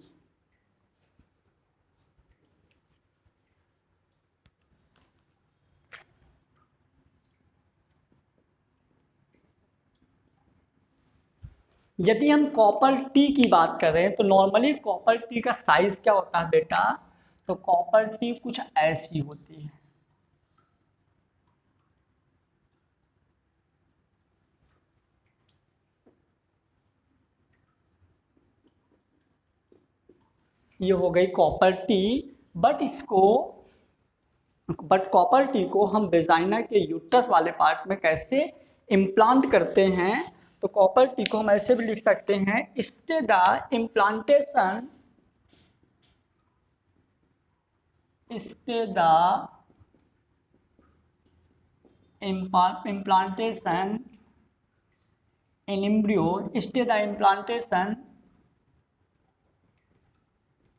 यदि हम कॉपर टी की बात करें, तो नॉर्मली कॉपर टी का साइज क्या होता है बेटा, तो कॉपर टी कुछ ऐसी होती है, ये हो गई copper T. But copper T को हम वेजाइना के यूट्रस वाले पार्ट में कैसे इम्प्लांट करते हैं, तो कॉपर टी को हम ऐसे भी लिख सकते हैं, stay the implantation, stay the implantation in embryo, stay the implantation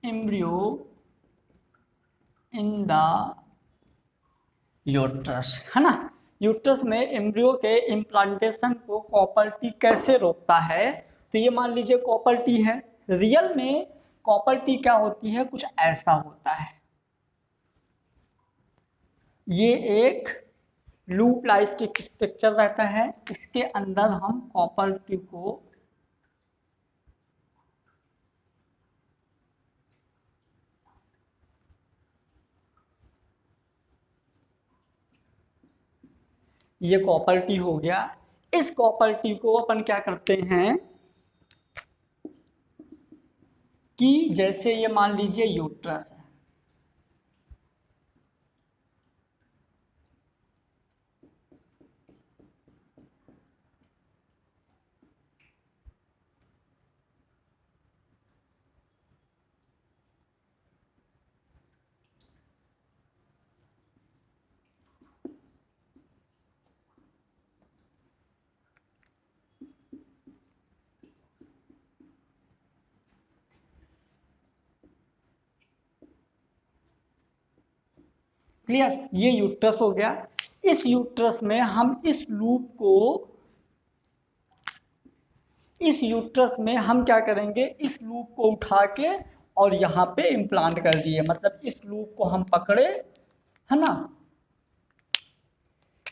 embryo in the uterus, है ना, यूट्रस में एम्ब्रियो के इम्प्लांटेशन को कॉपर टी कैसे रोकता है। तो ये मान लीजिए कॉपर टी है, रियल में कॉपर टी क्या होती है, कुछ ऐसा होता है, ये एक लूप लाइस्टिक स्ट्रक्चर रहता है, इसके अंदर हम कॉपर टी को ये कॉपर टी हो गया। इस कॉपर टी को अपन क्या करते हैं कि जैसे ये मान लीजिए यूट्रस है, क्लियर, ये यूट्रस हो गया। इस यूट्रस में हम इस लूप को, इस यूट्रस में हम क्या करेंगे, इस लूप को उठा के और यहाँ पे इम्प्लांट कर दिए, मतलब इस लूप को हम पकड़े, है ना,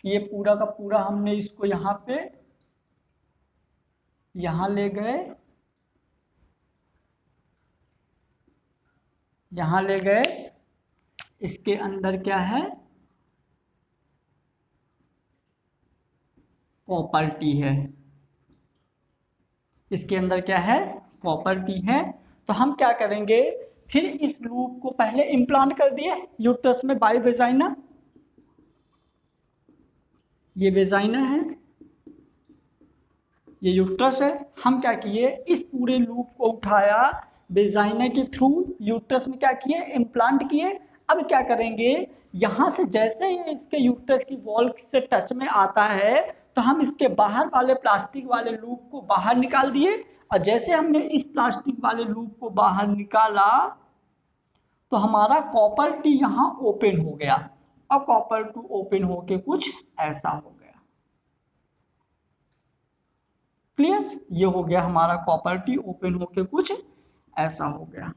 ये पूरा का पूरा हमने इसको यहाँ पे यहाँ ले गए, यहाँ ले गए, इसके अंदर क्या है, कॉपर टी है, इसके अंदर क्या है, कॉपर टी है। तो हम क्या करेंगे, फिर इस लूप को पहले इम्प्लांट कर दिए यूट्रस में बाय वेजाइना, ये वेजाइना है, ये यूट्रस है। हम क्या किए, इस पूरे लूप को उठाया, वेजाइना के थ्रू यूट्रस में क्या किए, इम्प्लांट किए। अब क्या करेंगे, यहाँ से जैसे ही इसके यूट्रस की वॉल से टच में आता है तो हम इसके बाहर वाले प्लास्टिक वाले लूप को बाहर निकाल दिए, और जैसे हमने इस प्लास्टिक वाले लूप को बाहर निकाला तो हमारा कॉपर टी यहाँ ओपन हो गया, और कॉपर टू ओपन होके कुछ ऐसा हो गया। क्लियर, ये हो गया हमारा कॉपर टी ओपन होके कुछ ऐसा हो गया।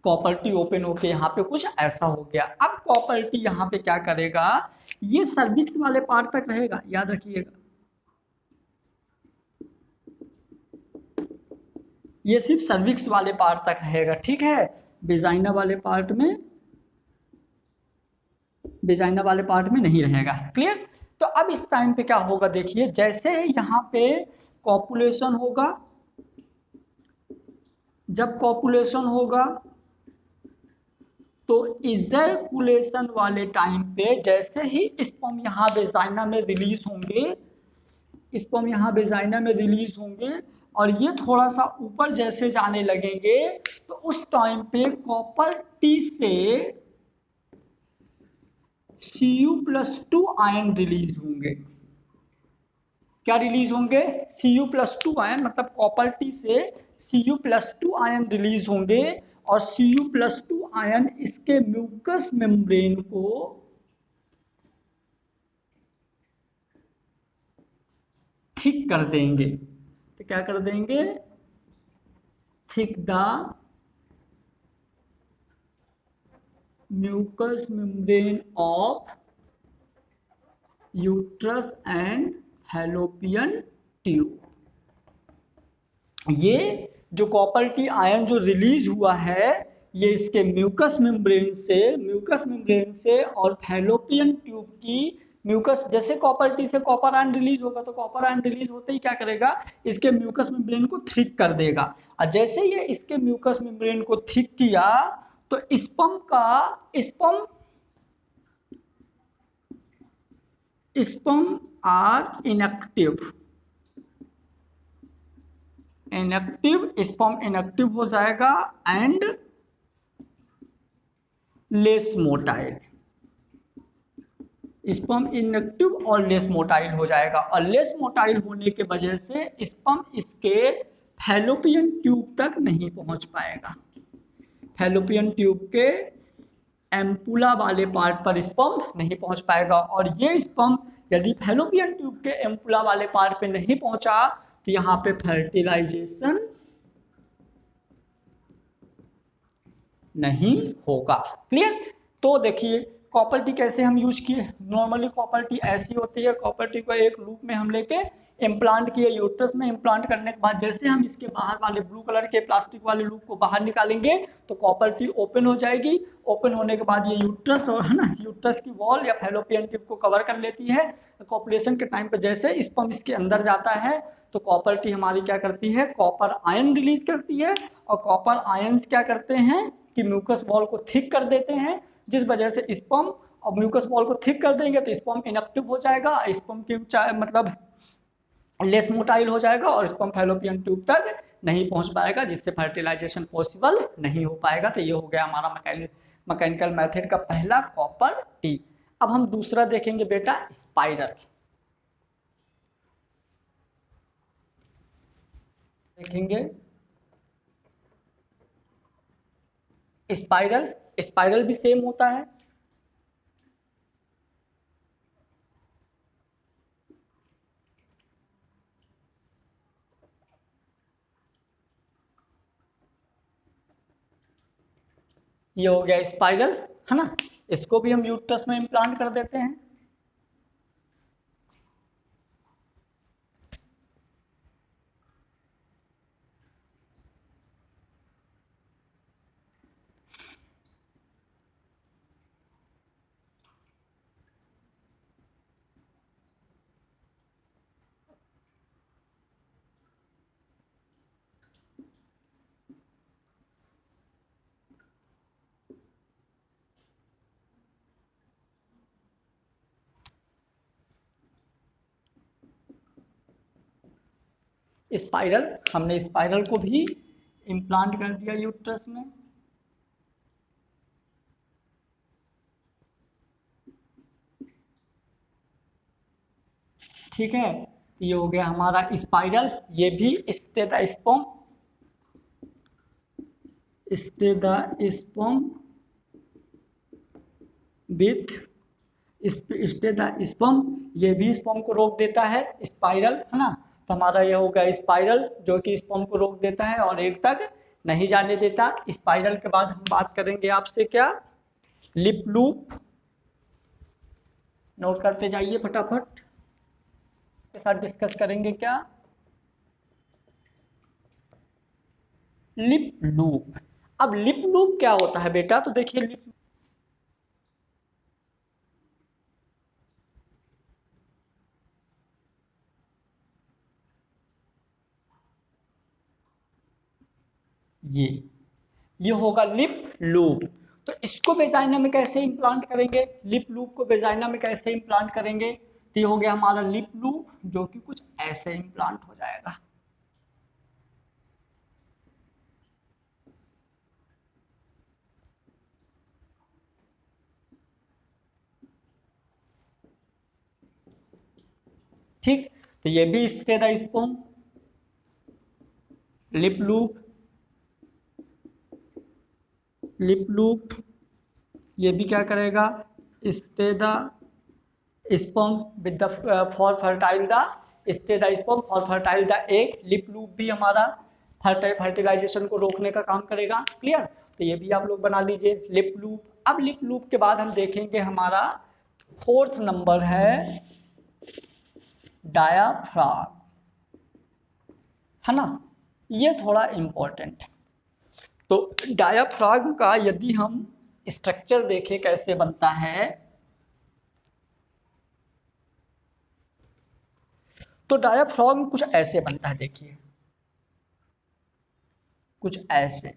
कॉपर टी ओपन होके यहाँ पे कुछ ऐसा हो गया। अब कॉपर टी यहाँ पे क्या करेगा, ये सर्विक्स वाले पार्ट तक रहेगा, याद रखिएगा, ये सिर्फ सर्विक्स वाले पार्ट तक रहेगा, ठीक है, वेजाइना वाले पार्ट में, वेजाइना वाले पार्ट में नहीं रहेगा। क्लियर। तो अब इस टाइम पे क्या होगा, देखिए, जैसे यहाँ पे कॉपुलेशन होगा, जब कॉपुलेशन होगा तो इजैकुलेशन वाले टाइम पे जैसे ही स्पर्म यहाँ वेजाइना में रिलीज होंगे, स्पर्म यहाँ वेजाइना में रिलीज होंगे और ये थोड़ा सा ऊपर जैसे जाने लगेंगे तो उस टाइम पे कॉपर टी से Cu+2 आयन रिलीज होंगे। क्या रिलीज होंगे, Cu+2 आयन, मतलब कॉपर टी से Cu+2 आयन रिलीज होंगे, और Cu+2 आयन इसके म्यूकस मेम्ब्रेन को थिक कर देंगे। तो क्या कर देंगे, thick the mucus membrane of uterus and fallopian tube. ये जो कॉपर टी आयन जो रिलीज हुआ है ये इसके म्यूकस मेम्ब्रेन से और फैलोपियन ट्यूब की म्यूकस, जैसे कॉपर टी से कॉपर आयन रिलीज होगा तो कॉपर आयन रिलीज होते ही क्या करेगा, इसके म्यूकस मेम्ब्रेन को थिक कर देगा, और जैसे ये इसके म्यूकस मेम्ब्रेन को थिक किया तो sperm are inactive, sperm inactive हो जाएगा and less motile, sperm inactive और लेस मोटाइल हो जाएगा, और लेस मोटाइल होने के वजह से स्पर्म इसके फैलोपियन ट्यूब तक नहीं पहुंच पाएगा, फैलोपियन ट्यूब के एम्पुला वाले पार्ट पर स्पर्म नहीं पहुंच पाएगा, और ये स्पर्म यदि फैलोपियन ट्यूब के एम्पुला वाले पार्ट पे नहीं पहुंचा तो यहाँ पे फर्टिलाइजेशन नहीं होगा। क्लियर। तो देखिए कॉपर टी कैसे हम यूज किए, नॉर्मली कॉपर टी ऐसी होती है, कॉपर टी को एक लूप में हम लेके इम्प्लांट किए यूट्रस में, इम्प्लांट करने के बाद जैसे हम इसके बाहर वाले ब्लू कलर के प्लास्टिक वाले लूप को बाहर निकालेंगे तो कॉपर टी ओपन हो जाएगी, ओपन होने के बाद ये यूट्रस और है ना यूट्रस की वॉल या फैलोपियन ट्यूब को कवर कर लेती है। कॉपुलेशन के टाइम पर जैसे स्पर्म इसके अंदर जाता है तो कॉपर टी हमारी क्या करती है, कॉपर आयन रिलीज करती है, और कॉपर आयंस क्या करते हैं कि म्यूकस वॉल को थिक कर देते हैं, जिस वजह से स्पर्म और म्यूकस वॉल को थिक कर देंगे तो स्पर्म इनएक्टिव हो जाएगा, स्पर्म की मतलब लेस मोटाइल हो जाएगा और स्पर्म फैलोपियन ट्यूब तक नहीं पहुंच पाएगा, जिससे फर्टिलाइजेशन पॉसिबल नहीं हो पाएगा। तो ये हो गया हमारा मैकेनिकल मेथड का पहला कॉपर टी। अब हम दूसरा देखेंगे बेटा, स्पाइरल देखेंगे। स्पाइरल, स्पाइरल भी सेम होता है। ये हो गया स्पाइरल, है ना। इसको भी हम यूट्रस में इम्प्लांट कर देते हैं। स्पाइरल, हमने स्पाइरल को भी इम्प्लांट कर दिया यूट्रस में। ठीक है, ये हो गया हमारा स्पाइरल। ये भी स्टेथोस्कोप, स्टेथोस्कोप विथ स्टेथोस्कोप, ये भी स्पर्म को रोक देता है, स्पाइरल, है ना। तो हमारा ये होगा स्पाइरल जो कि स्पर्म को रोक देता है और एक तक नहीं जाने देता। स्पाइरल के बाद हम बात करेंगे आपसे क्या, लिप लूप। नोट करते जाइए फटाफट, के साथ डिस्कस करेंगे क्या, लिप लूप। अब लिप लूप क्या होता है बेटा, तो देखिए लिप, ये होगा लिप लूप। तो इसको वेजाइना में कैसे इम्प्लांट करेंगे, लिप लूप को वेजाइना में कैसे इम्प्लांट करेंगे, तो ये हो गया हमारा लिप लूप जो कि कुछ ऐसे इम्प्लांट हो जाएगा। ठीक, तो ये भी stethoscope, lip loop, lip loop, ये भी क्या करेगा, stethoscope with the for fertile the stethoscope for fertile the egg. Lip loop भी हमारा फर्टिलाइजेशन को रोकने का काम करेगा। क्लियर, तो ये भी आप लोग बना लीजिए लिप लूप। अब लिप लूप के बाद हम देखेंगे हमारा फोर्थ नंबर है डायाफ्राम, है ना। ये थोड़ा इंपॉर्टेंट है। तो डायाफ्राम का यदि हम स्ट्रक्चर देखें कैसे बनता है, तो डायाफ्राम कुछ ऐसे बनता है, देखिए कुछ ऐसे।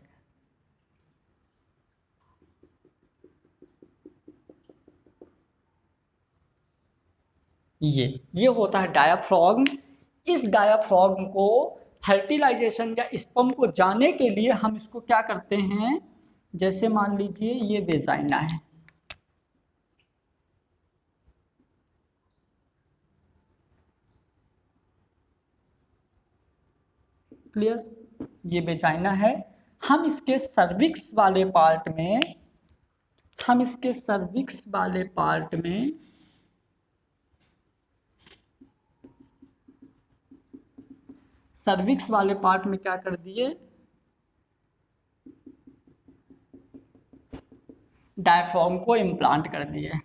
ये होता है डायाफ्राम। इस डायाफ्राम को फर्टिलाइजेशन या स्पर्म को जाने के लिए हम इसको क्या करते हैं, जैसे मान लीजिए ये वेजाइना है, क्लियर, ये वेजाइना है। हम इसके सर्विक्स वाले पार्ट में, हम इसके सर्विक्स वाले पार्ट में सर्विक्स वाले पार्ट में क्या कर दिए, डायफ्राम को इम्प्लांट कर दिए।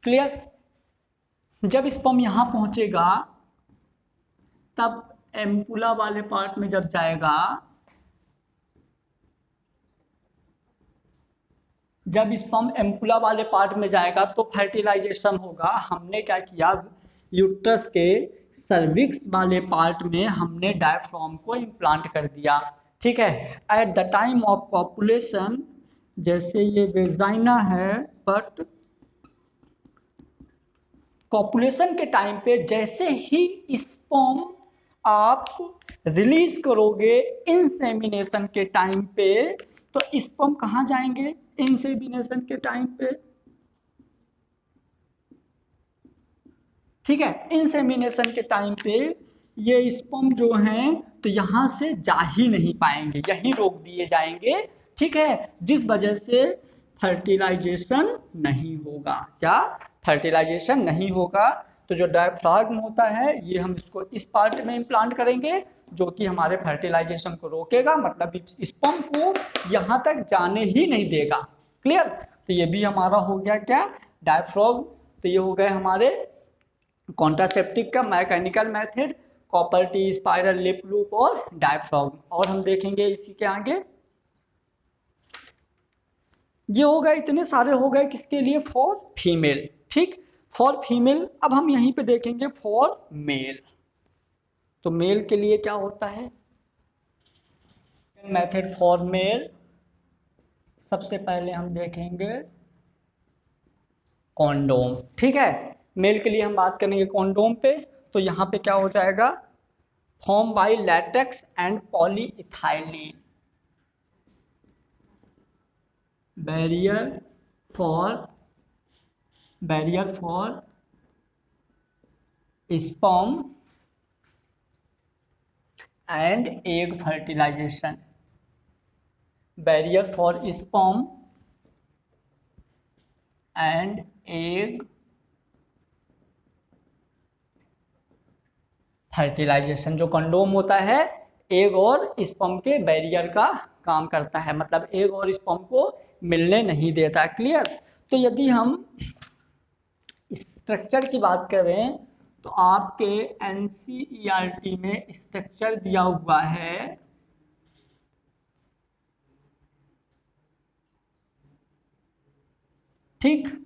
क्लियर, जब स्पर्म यहां पहुंचेगा तब एम्पुला वाले पार्ट में जब जाएगा, जब स्पर्म एम्पुला वाले पार्ट में जाएगा तो फर्टिलाइजेशन होगा। हमने क्या किया, यूट्रस के सर्विक्स वाले पार्ट में हमने डायफ्राम को इम्प्लांट कर दिया। ठीक है, at the time of copulation, जैसे ये वेजाइना है, बट कॉपुलेशन के टाइम पे जैसे ही स्पर्म आप रिलीज करोगे इंसेमिनेशन के टाइम पे, तो स्पर्म कहाँ जाएंगे इंसेमिनेशन के टाइम पे, ठीक है। इंसेमिनेशन के टाइम पे ये स्पर्म जो हैं तो यहाँ से जा ही नहीं पाएंगे, यहीं रोक दिए जाएंगे, ठीक है, जिस वजह से फर्टिलाइजेशन नहीं होगा। क्या? फर्टिलाइजेशन नहीं होगा। तो जो डायफ्राग्म होता है ये हम इसको इस पार्ट में इम्प्लांट करेंगे जो कि हमारे फर्टिलाइजेशन को रोकेगा, मतलब स्पर्म को यहाँ तक जाने ही नहीं देगा। क्लियर? तो ये भी हमारा हो गया क्या? डायफ्राग्म। तो ये हो गए हमारे कॉन्ट्रासेप्टिव का mechanical method, copper T, spiral lip loop और डायफ्राग्म। और हम देखेंगे इसी के आगे, ये हो गए, इतने सारे हो गए किसके लिए? For female. ठीक, फॉर फीमेल। अब हम यहीं पे देखेंगे फॉर मेल। तो मेल के लिए क्या होता है? मेथड फॉर मेल, सबसे पहले हम देखेंगे कॉन्डोम। ठीक है, मेल के लिए हम बात करेंगे कॉन्डोम पे। तो यहाँ पे क्या हो जाएगा? Form by latex and polyethylene, barrier for sperm and egg fertilization, barrier for sperm and egg fertilization. जो कंडोम होता है एग और स्पर्म के बैरियर का काम करता है, मतलब एग और स्पर्म को मिलने नहीं देता। क्लियर? तो यदि हम स्ट्रक्चर की बात करें तो आपके एनसीईआरटी में स्ट्रक्चर दिया हुआ है, ठीक,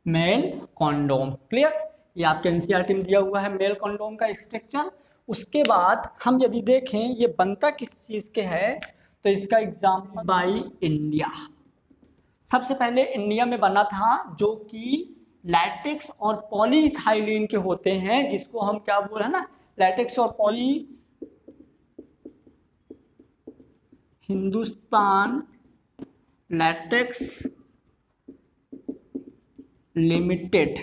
मेल कॉन्डोम। क्लियर? ये आपके एनसीईआरटी में दिया हुआ है मेल कॉन्डोम का स्ट्रक्चर। उसके बाद हम यदि देखें ये बनता किस चीज के है, तो इसका एग्जाम्पल बाय इंडिया। सबसे पहले इंडिया में बना था जो कि लैटेक्स और पॉलीइथाइलिन के होते हैं, जिसको हम क्या बोल रहे हैं ना, लैटेक्स और poly, Hindustan latex limited,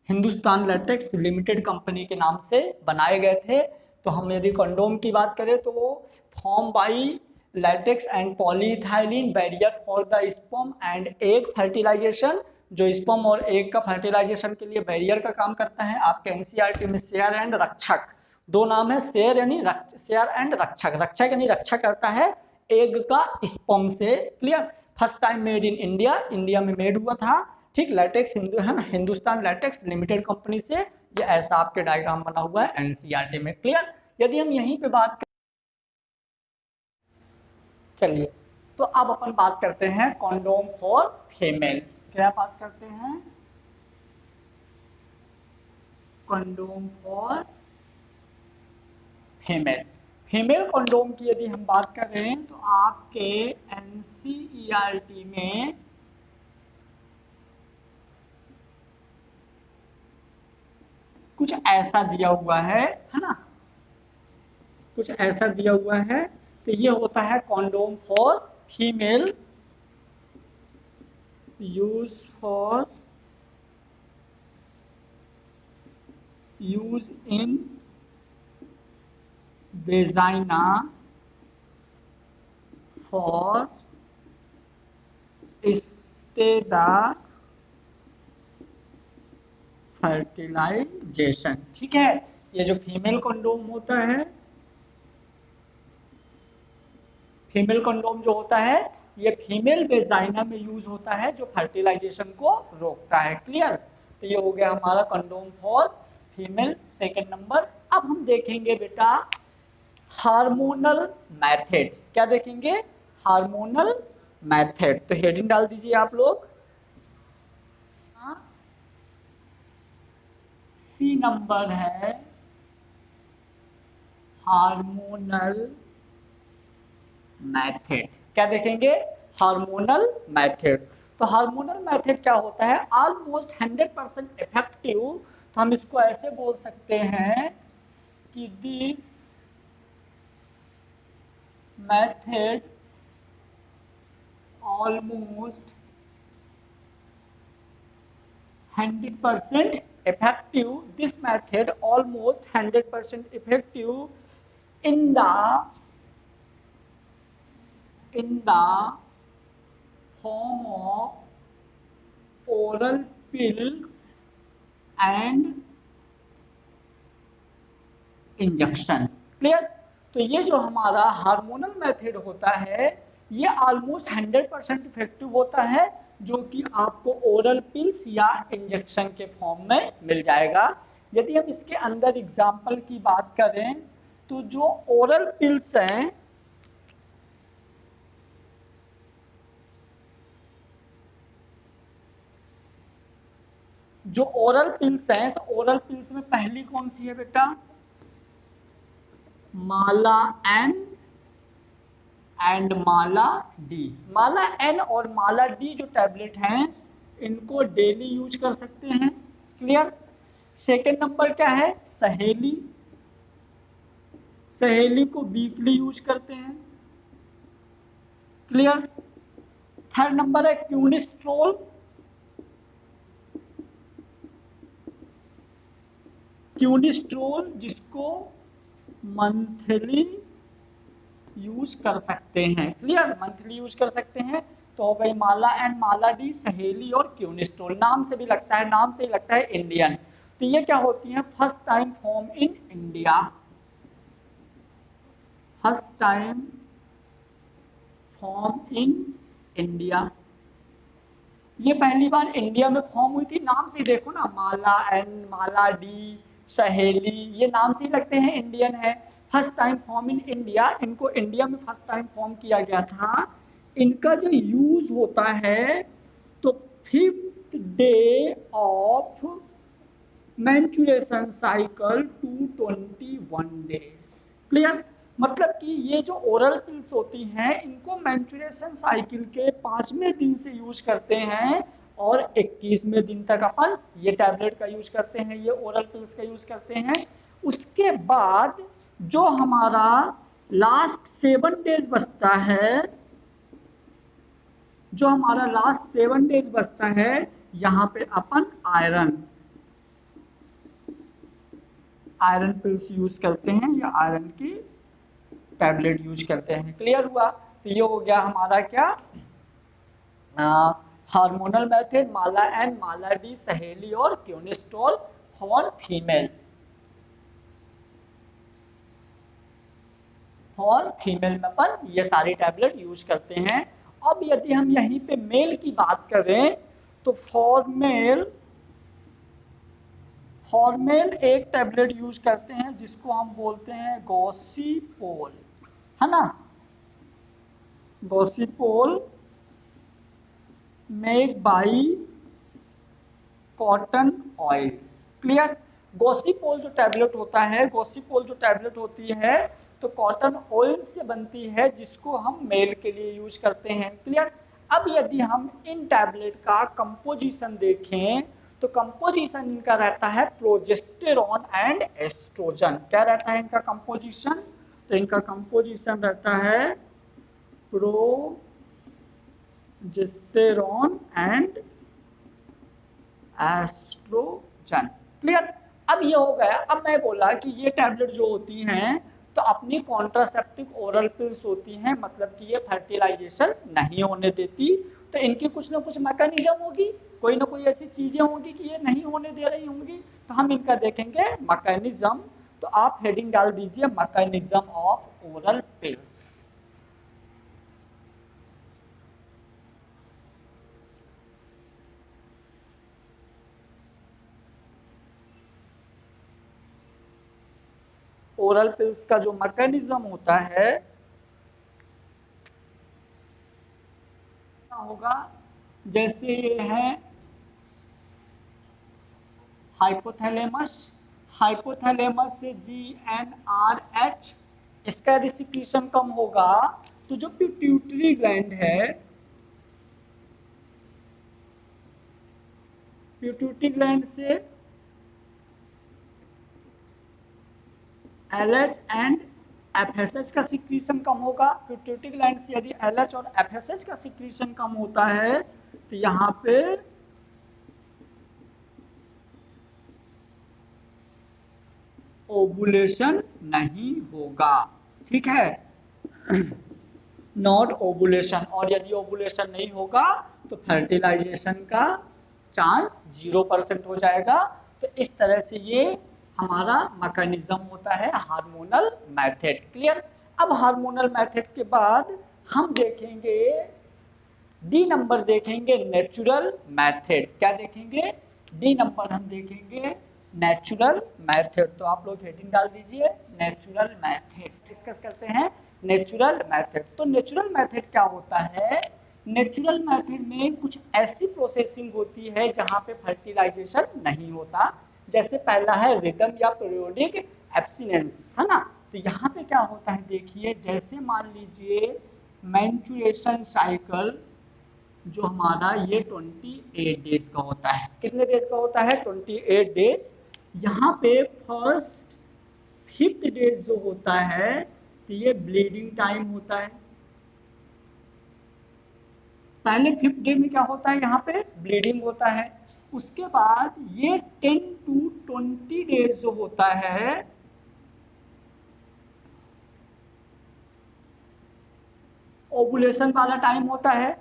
Hindustan latex limited company के नाम से बनाए गए थे। तो हम यदि कंडोम की बात करें तो वो form by latex and polyethylene, barrier for the sperm and egg fertilization, जो स्पर्म और एग का फर्टिलाइजेशन के लिए बैरियर का काम करता है। आपके एनसीईआरटी में शेयर एंड रक्षक, दो नाम है, शेयर यानी शेयर एंड रक्षक। रक्षक यानी रक्षा करता है एग का स्पर्म से। Clear? First time made in India, India में मेड हुआ था। ठीक, लैटेक्स है ना, हिंदुस्तान लैटेक्स लिमिटेड कंपनी से। ये ऐसा आपके डायग्राम बना हुआ है एनसीईआरटी में। क्लियर? यदि हम यहीं पे बात चलिए, तो अब अपन बात करते हैं कॉन्डोम फॉर फीमेल। क्या बात करते हैं? Condom for female. Female condom की यदि हम बात करें तो आपके एनसीईआरटी में कुछ ऐसा दिया हुआ है ना, कुछ ऐसा दिया हुआ है। तो ये होता है condom for female, use for use in vagina for steroid fertilization. ठीक है, ये जो फीमेल कंडोम होता है, फीमेल कंडोम जो होता है ये फीमेल वेजाइना में यूज होता है, जो फर्टिलाइजेशन को रोकता है। क्लियर? तो ये हो गया हमारा condom for female. Second number. अब हम देखेंगे बेटा हार्मोनल मेथड। क्या देखेंगे? Hormonal method. तो हेडिंग डाल दीजिए आप लोग, सी नंबर है हार्मोनल मेथड। क्या देखेंगे? Hormonal method. तो हार्मोनल मेथड क्या होता है? Almost 100% effective. तो हम इसको ऐसे बोल सकते हैं कि this method almost 100% effective. This method almost 100% effective in the form of oral pills and injection. Clear? तो ये जो हमारा हार्मोनल मेथड होता है ये ऑलमोस्ट 100% इफेक्टिव होता है, जो कि आपको ओरल पिल्स या इंजेक्शन के फॉर्म में मिल जाएगा। यदि हम इसके अंदर एग्जाम्पल की बात करें तो जो ओरल पिल्स हैं, जो ओरल पिल्स हैं, तो ओरल पिल्स में पहली कौन सी है बेटा? Mala N and Mala D. Mala N और माला डी जो टैबलेट हैं इनको डेली यूज कर सकते हैं। क्लियर? सेकेंड नंबर क्या है? सहेली। सहेली को वीकली यूज करते हैं। क्लियर? थर्ड नंबर है क्यूनिस्ट्रोल। क्यूनिस्ट्रोल जिसको मंथली यूज कर सकते हैं। क्लियर? मंथली यूज कर सकते हैं। तो भाई माला एंड माला डी, सहेली और क्यूनिस्ट्रोल। नाम से भी लगता है, नाम से ही लगता है इंडियन। तो ये क्या होती है? First time form in India. First time form in India. ये पहली बार इंडिया में फॉर्म हुई थी। नाम से ही देखो ना, माला एंड माला डी, सहेली, ये नाम से ही लगते हैं इंडियन है। First time form in India, इनको इंडिया में फर्स्ट टाइम फॉर्म किया गया था। इनका जो यूज होता है तो 5th day of menstruation cycle to 21 days. Clear? मतलब कि ये जो ओरल पिल्स होती हैं इनको मेंस्ट्रुएशन साइकिल के 5वें दिन से यूज करते हैं और 21वें दिन तक अपन ये टैबलेट का यूज करते हैं, ये ओरल पिल्स का यूज करते हैं। उसके बाद जो हमारा लास्ट 7 डेज बचता है, जो हमारा लास्ट 7 डेज बचता है, यहाँ पे अपन आयरन पिल्स यूज करते हैं या आयरन की टैबलेट यूज करते हैं। क्लियर हुआ? तो ये हो गया हमारा क्या? Hormonal method, Mala and Mala D, सहेली और क्यूनिस्ट्रोल फॉर फीमेल। फॉर फीमेल में अपन ये सारी टैबलेट यूज करते हैं। अब यदि हम यहीं पे मेल की बात करें तो फॉर्मेल एक टैबलेट यूज करते हैं जिसको हम बोलते हैं गॉसिपोल, है ना? Gossypol made by cotton oil. Clear? Gossypol जो टैबलेट होता है, गॉसिपोल जो टैबलेट होती है तो कॉटन ऑयल से बनती है जिसको हम मेल के लिए यूज करते हैं। क्लियर? अब यदि हम इन टैबलेट का कंपोजिशन देखें तो कंपोजिशन इनका रहता है प्रोजेस्टेरॉन एंड एस्ट्रोजन। क्या रहता है इनका कंपोजिशन? तो इनका कंपोजिशन रहता है प्रोजेस्टेरॉन एंड एस्ट्रोजन। क्लियर? अब ये हो गया। अब मैं बोला कि ये टैबलेट जो होती हैं तो अपनी कॉन्ट्रासेप्टिव ओरल पिल्स होती हैं, मतलब कि ये फर्टिलाइजेशन नहीं होने देती। तो इनकी कुछ ना कुछ मैकेनिज्म होगी, कोई ना कोई ऐसी चीजें होंगी कि ये नहीं होने दे रही होंगी। तो हम इनका देखेंगे मैकेनिज्म। तो आप हेडिंग डाल दीजिए mechanism of oral pills. Oral pills का जो मैकेनिज्म होता है होगा, जैसे ये है हाइपोथैलेमस, हाइपोथैलेमस से GnRH, इसका रिसिक्रीशन कम होगा तो जो पिट्यूटरी ग्लैंड है पिट्यूटरी ग्लैंड से LH एंड FSH का सिक्रीशन कम होगा। पिट्यूटरी ग्लैंड से यदि LH और FSH का सिक्रीशन कम होता है तो यहाँ पे ओवुलेशन नहीं होगा, ठीक है, नॉट ओवुलेशन। और यदि ओवुलेशन नहीं होगा तो फर्टिलाइजेशन का चांस 0% हो जाएगा। तो इस तरह से ये हमारा मैकेनिज्म होता है हार्मोनल मेथड। क्लियर। अब हार्मोनल मेथड के बाद हम देखेंगे डी नंबर, देखेंगे नेचुरल मेथड। क्या देखेंगे? डी नंबर हम देखेंगे नेचुरल मेथड। तो आप लोग हेडिंग डाल दीजिए नेचुरल मेथड। डिस्कस करते हैं नेचुरल मेथड। तो नेचुरल मेथड क्या होता है? नेचुरल मेथड में कुछ ऐसी प्रोसेसिंग होती है जहां पे फर्टिलाइजेशन नहीं होता। जैसे पहला है रिदम या पीरियोडिक एब्सिनेंस, है ना। तो यहाँ पे क्या होता है देखिए, जैसे मान लीजिए मेंस्ट्रुएशन साइकिल जो हमारा ये 28 डेज का होता है। कितने डेज का होता है? 28 डेज। यहाँ पे फर्स्ट 5th डेज जो होता है तो ये ब्लीडिंग टाइम होता है। पहले 5th डे में क्या होता है? यहाँ पे ब्लीडिंग होता है। उसके बाद ये 10 to 20 डेज जो होता है ओवुलेशन वाला टाइम होता है।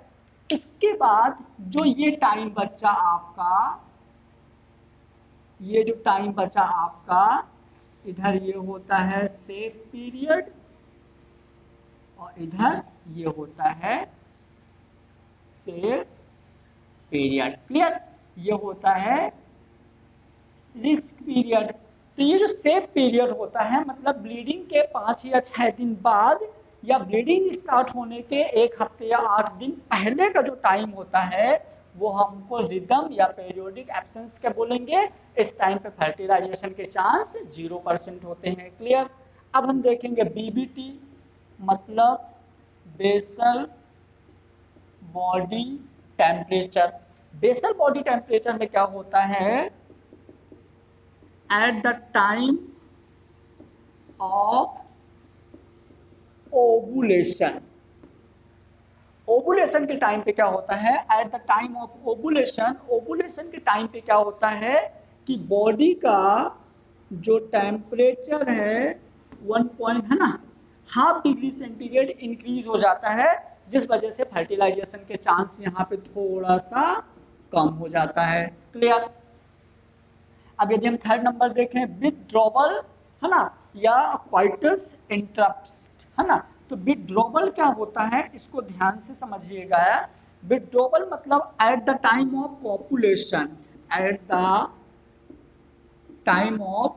इसके बाद जो ये टाइम बचा आपका, ये जो टाइम बचा आपका इधर ये होता है सेफ पीरियड और इधर ये होता है सेफ पीरियड। क्लियर। ये होता है रिस्क पीरियड। तो ये जो सेफ पीरियड होता है मतलब ब्लीडिंग के 5 या 6 दिन बाद या ब्लीडिंग स्टार्ट होने के 1 हफ्ते या 8 दिन पहले का जो टाइम होता है वो हमको रिदम या पीरियोडिक एब्सेंस के बोलेंगे। इस टाइम पे फर्टिलाइजेशन के चांस 0% होते हैं। क्लियर। अब हम देखेंगे बीबीटी मतलब basal body temperature. Basal body temperature में क्या होता है? At the time of ovulation. Ovulation के टाइम पे क्या होता है? At the time of ovulation, ovulation के टाइम पे क्या होता है कि बॉडी का जो टेम्परेचर है 1 पॉइंट, है ना, ½ डिग्री सेंटीग्रेड इंक्रीज हो जाता है, जिस वजह से फर्टिलाइजेशन के चांस यहाँ पे थोड़ा सा कम हो जाता है। क्लियर। अब यदि हम 3rd नंबर देखें विथड्रॉवल, है ना, या क्वाइटस इंटरप्ट, है ना। तो विथड्रॉवल क्या होता है इसको ध्यान से समझिएगा। विथड्रॉवल मतलब eight the time of copulation, eight the time of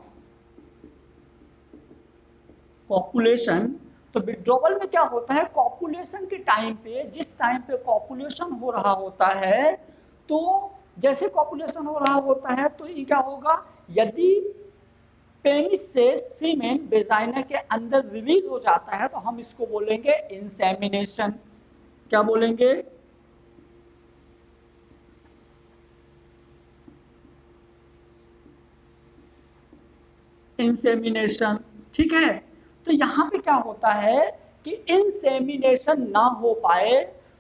copulation. तो विथड्रॉवल में क्या होता है? कॉपुलेशन के टाइम पे, जिस टाइम पे कॉपुलेशन हो रहा होता है, तो जैसे कॉपुलेशन हो रहा होता है तो ये क्या होगा, यदि पेनिस से सीमेन वेजाइना के अंदर रिलीज हो जाता है तो हम इसको बोलेंगे इंसेमिनेशन। क्या बोलेंगे? इंसेमिनेशन। ठीक है। तो यहाँ पे क्या होता है कि इंसेमिनेशन ना हो पाए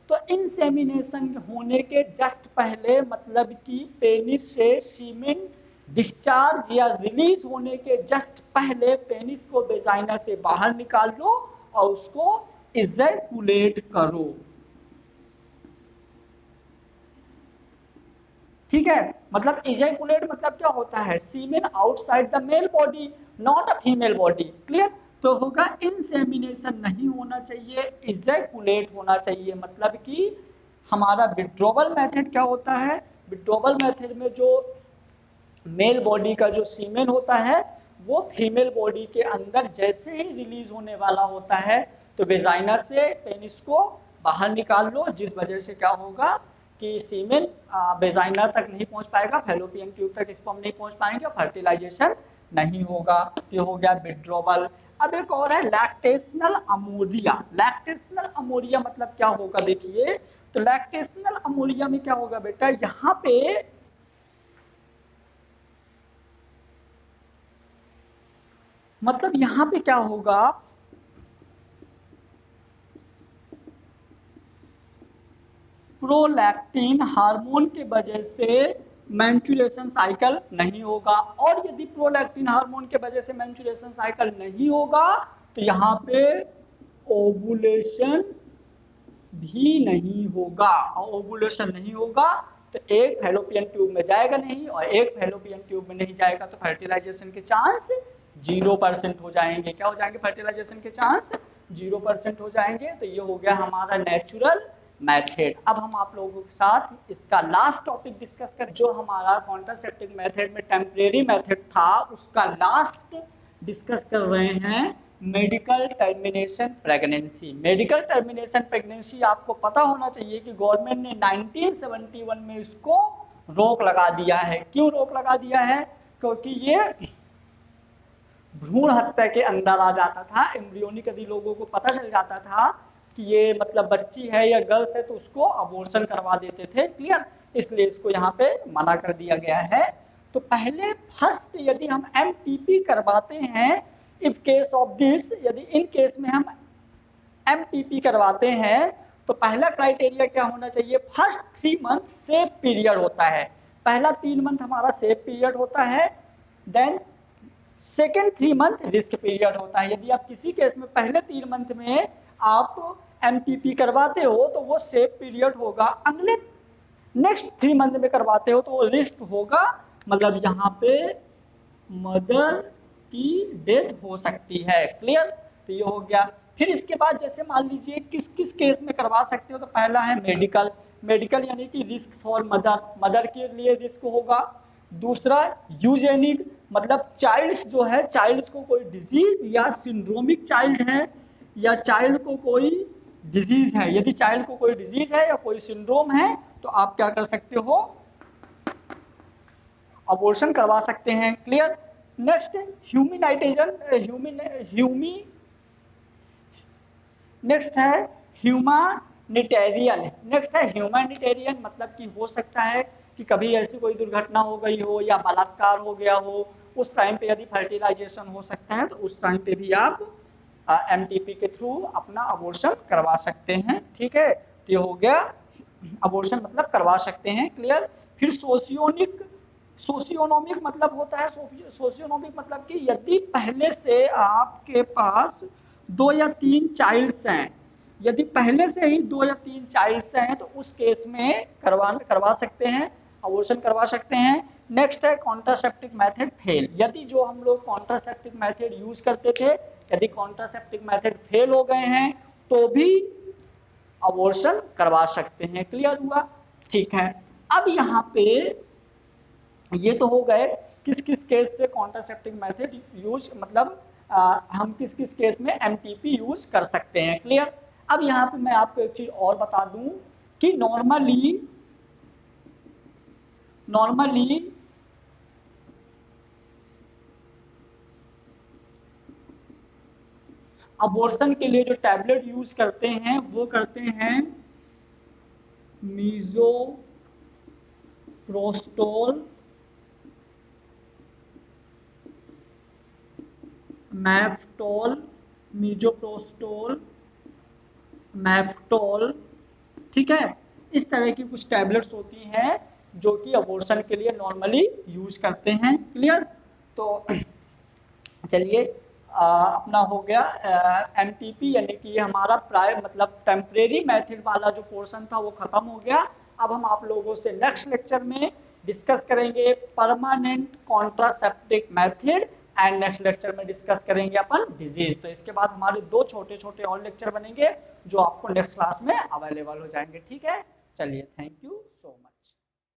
तो इंसेमिनेशन होने के जस्ट पहले मतलब कि पेनिस से सीमेन डिस्चार्ज या रिलीज होने के जस्ट पहले पेनिस को वेजाइना से बाहर निकाल लो और उसको इजैकुलेट करो। ठीक है। मतलब इजैकुलेट मतलब क्या होता है? Semen outside the male body, not a female body. Clear. तो होगा इंसेमिनेशन नहीं होना चाहिए, इजैकुलेट होना चाहिए। मतलब कि हमारा विथड्रॉवल मेथड क्या होता है? विथड्रॉवल मेथड में जो मेल बॉडी का जो सीमेन होता है वो फीमेल बॉडी के अंदर जैसे ही रिलीज होने वाला होता है तो वेजाइना से पेनिस को बाहर निकाल लो, जिस वजह से क्या होगा कि सीमेन वेजाइना तक नहीं पहुंच पाएगा, फैलोपियन ट्यूब तक स्पर्म नहीं पहुंच पाएंगे और फर्टिलाइजेशन नहीं होगा। ये हो गया विथड्रॉवल। अब एक और है लैक्टेशनल अमोरिया। लैक्टेशनल अमोरिया मतलब क्या होगा देखिए, तो लैक्टेशनल अमोरिया में क्या होगा बेटा, यहाँ पे मतलब यहाँ पे क्या होगा, प्रोलैक्टिन हार्मोन के वजह से मेंस्ट्रुएशन साइकिल नहीं होगा, और यदि प्रोलैक्टिन हार्मोन के वजह से मेंस्ट्रुएशन साइकिल नहीं होगा तो यहाँ पे ओवुलेशन भी नहीं होगा, और ओवुलेशन नहीं होगा तो एक फैलोपियन ट्यूब में जाएगा नहीं, और एक फैलोपियन ट्यूब में नहीं जाएगा तो फर्टिलाइजेशन के चांस 0% हो जाएंगे। क्या हो जाएंगे? फर्टिलाइजेशन के चांस 0% हो जाएंगे। तो ये हो गया हमारा नेचुरल मेथड। अब हम आप लोगों के साथ इसका लास्ट टॉपिक डिस्कस कर, जो हमारा कॉन्ट्रासेप्टिव मेथड में टेम्परेरी मेथड था उसका लास्ट डिस्कस कर रहे हैं, medical termination pregnancy. Medical termination pregnancy आपको पता होना चाहिए कि गवर्नमेंट ने 1971 में इसको रोक लगा दिया है। क्यों रोक लगा दिया है? क्योंकि ये भ्रूण हत्या के अंदर आ जाता था। एम्ब्रियोनिक यदि लोगों को पता चल जाता था कि ये मतलब बच्ची है या गर्ल्स है तो उसको अबॉर्शन करवा देते थे। क्लियर? इसलिए इसको यहाँ पे मना कर दिया गया है। तो पहले फर्स्ट यदि हम एमटीपी करवाते हैं, इफ केस ऑफ दिस, यदि इन केस में हम एमटीपी करवाते हैं तो पहला क्राइटेरिया क्या होना चाहिए? फर्स्ट 3 मंथ सेफ पीरियड होता है। पहला 3 मंथ हमारा सेफ पीरियड होता है, then second 3 month risk period होता है। यदि आप किसी केस में पहले 3 मंथ में आप एमटीपी करवाते हो तो वो सेफ पीरियड होगा, अगले नेक्स्ट 3 मंथ में करवाते हो तो वो रिस्क होगा, मतलब यहाँ पे मदर की डेथ हो सकती है। क्लियर? तो ये हो गया। फिर इसके बाद जैसे मान लीजिए किस किस केस में करवा सकते हो, तो पहला है मेडिकल। मेडिकल यानी कि रिस्क फॉर मदर, मदर के लिए रिस्क होगा। दूसरा यूजेनिक, मतलब चाइल्ड्स जो है, चाइल्ड्स को कोई डिजीज या सिंड्रोमिक चाइल्ड है या चाइल्ड को कोई डिजीज है, यदि चाइल्ड को कोई डिजीज है या कोई सिंड्रोम है तो आप क्या कर सकते हो? अबॉर्शन करवा सकते हैं। क्लियर? नेक्स्ट ह्यूमनाइजेशन, नेक्स्ट है ह्यूमैनिटेरियन। नेक्स्ट है ह्यूमैनिटेरियन, मतलब कि हो सकता है कि कभी ऐसी कोई दुर्घटना हो गई हो या बलात्कार हो गया हो, उस टाइम पे यदि फर्टिलाइजेशन हो सकता है तो उस टाइम पे भी आप एमटीपी के थ्रू अपना अबॉर्शन करवा सकते हैं। ठीक है? तो ये हो गया अबॉर्शन, मतलब करवा सकते हैं। क्लियर? फिर सोशियोनिक, सोशियोनोमिक मतलब होता है, सोशियोनोमिक मतलब कि यदि पहले से आपके पास 2 या 3 चाइल्ड्स हैं, यदि पहले से ही 2 या 3 चाइल्ड्स हैं तो उस केस में करवा सकते हैं, अबॉर्शन करवा सकते हैं। नेक्स्ट है कॉन्ट्रासेप्टिव मेथड फेल। यदि जो हम लोग कॉन्ट्रासेप्टिव मेथड यूज करते थे, यदि कॉन्ट्रासेप्टिव मेथड फेल हो गए हैं तो भी अबॉर्शन करवा सकते हैं। क्लियर हुआ? ठीक है। अब यहाँ पे ये तो हो गए किस किस केस से कॉन्ट्रासेप्टिव मेथड यूज, मतलब हम किस किस केस में एमटीपी यूज कर सकते हैं। क्लियर? अब यहाँ पे मैं आपको एक चीज और बता दूं कि नॉर्मली अबॉर्शन के लिए जो टैबलेट यूज करते हैं वो करते हैं मीजोप्रोस्टोल, मैफ्टोल, मीजोप्रोस्टोल, मैफ्टोल। ठीक है? इस तरह की कुछ टैबलेट्स होती हैं जो कि अबॉर्शन के लिए नॉर्मली यूज करते हैं। क्लियर? तो चलिए अपना हो गया एमटीपी, यानी कि हमारा प्राय मतलब टेम्परेरी मेथड वाला जो पोर्शन था वो खत्म हो गया। अब हम आप लोगों से नेक्स्ट लेक्चर में डिस्कस करेंगे permanent contraceptive method, and next lecture में डिस्कस करेंगे अपन डिजीज। तो इसके बाद हमारे 2 छोटे छोटे और लेक्चर बनेंगे जो आपको नेक्स्ट क्लास में अवेलेबल हो जाएंगे। ठीक है? चलिए, थैंक यू सो मच।